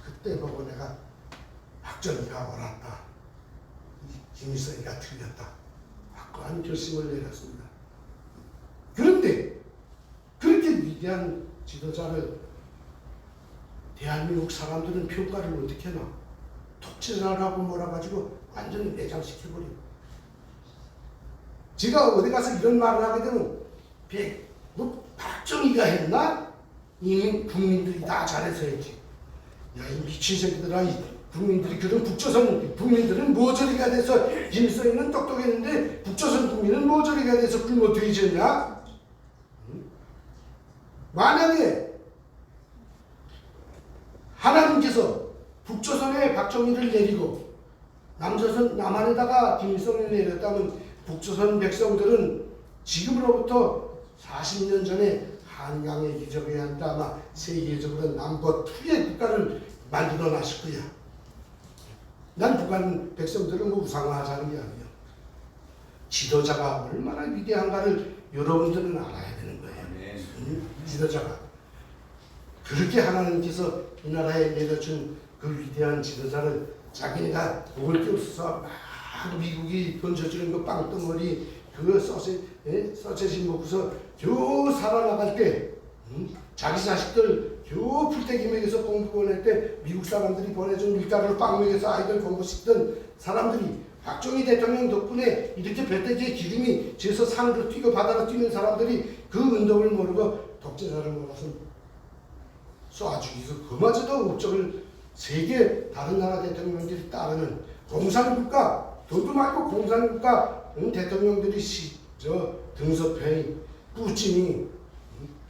그때 보고 내가 박정희가 옳았다. 김일성이가 틀렸다. 확고한 결심을 내렸습니다. 그런데 그렇게 위대한 지도자를 대한민국 사람들은 평가를 어떻게 하나? 독재자라고 몰아가지고 완전히 내장시켜버리고. 제가 어디 가서 이런 말을 하게 되면 박정희가 했나? 이미 국민들이 다 잘해서 했지. 야, 이 미친 새끼들아, 국민들이 그런 북조선 국민들은 모조리가 돼서 김일성이는 똑똑했는데 북조선 국민은 모조리가 돼서 굶어 뒤졌냐? 만약에 하나님께서 북조선에 박정희를 내리고 남한에다가 김일성을 내렸다면 북조선 백성들은 지금으로부터 40년 전에 한강의 기적에 한다 아마 세계적으로 넘버2의 국가를 만들어 놨을 거야. 난 북한 백성들은 뭐 우상화하자는 게 아니야. 지도자가 얼마나 위대한가를 여러분들은 알아야 되는 거예요. 네. 지도자가 그렇게 하나님께서 이 나라에 내려준 그 위대한 지도자를 자기네가 목을 띄워서 막 미국이 던져주는 그 빵덩어리 그거 서세지 먹고서 겨우 살아나갈 때 자기 자식들 겨우 풀떼기 먹여서 공부 보낼 때 미국 사람들이 보내준 밀가루로 빵 먹여서 아이들 공부시키던 사람들이 박정희 대통령 덕분에 이렇게 배때기에 기름이 지어서 산으로 뛰고 바다로 뛰는 사람들이 그 운동을 모르고 독재자를 몰아서 쏴죽이고 그마저도 업적을 세계 다른 나라 대통령들이 따르는 공산국가 도도 말고 공산국가 대통령들이 등소평이 뿌찌니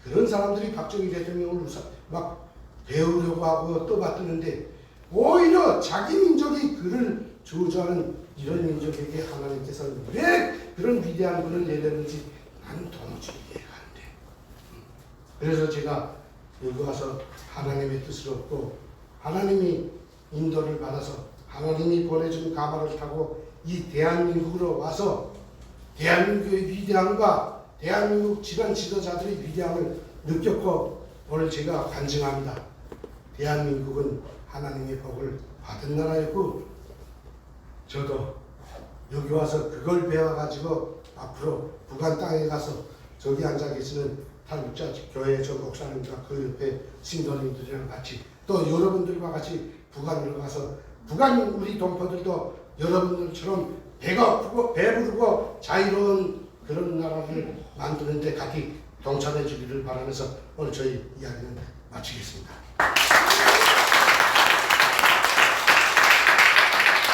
그런 사람들이 박정희 대통령을 막 배우려고 하고 떠받드는데 오히려 자기 민족이 그를 저주하는 이런 민족에게 하나님께서는 왜 그런 위대한 분을 내렸는지 나는 도무지 이해가 안 돼. 그래서 제가 여기 와서 하나님의 뜻을 얻고 하나님이 인도를 받아서 하나님이 보내준 가마를 타고 이 대한민국으로 와서 대한민국의 위대함과 대한민국 지방 지도자들의 위대함을 느꼈고 오늘 제가 간증합니다. 대한민국은 하나님의 복을 받은 나라였고 저도 여기 와서 그걸 배워가지고 앞으로 북한 땅에 가서 저기 앉아 계시는 탈북자 교회 저 목사님과 그 옆에 신도님들이랑 같이 또 여러분들과 같이 북한으로 가서 북한 우리 동포들도 여러분들처럼 배가 고프고 배부르고 자유로운 그런 나라를 만드는데 같이 동참해 주기를 바라면서 오늘 저희 이야기는 마치겠습니다.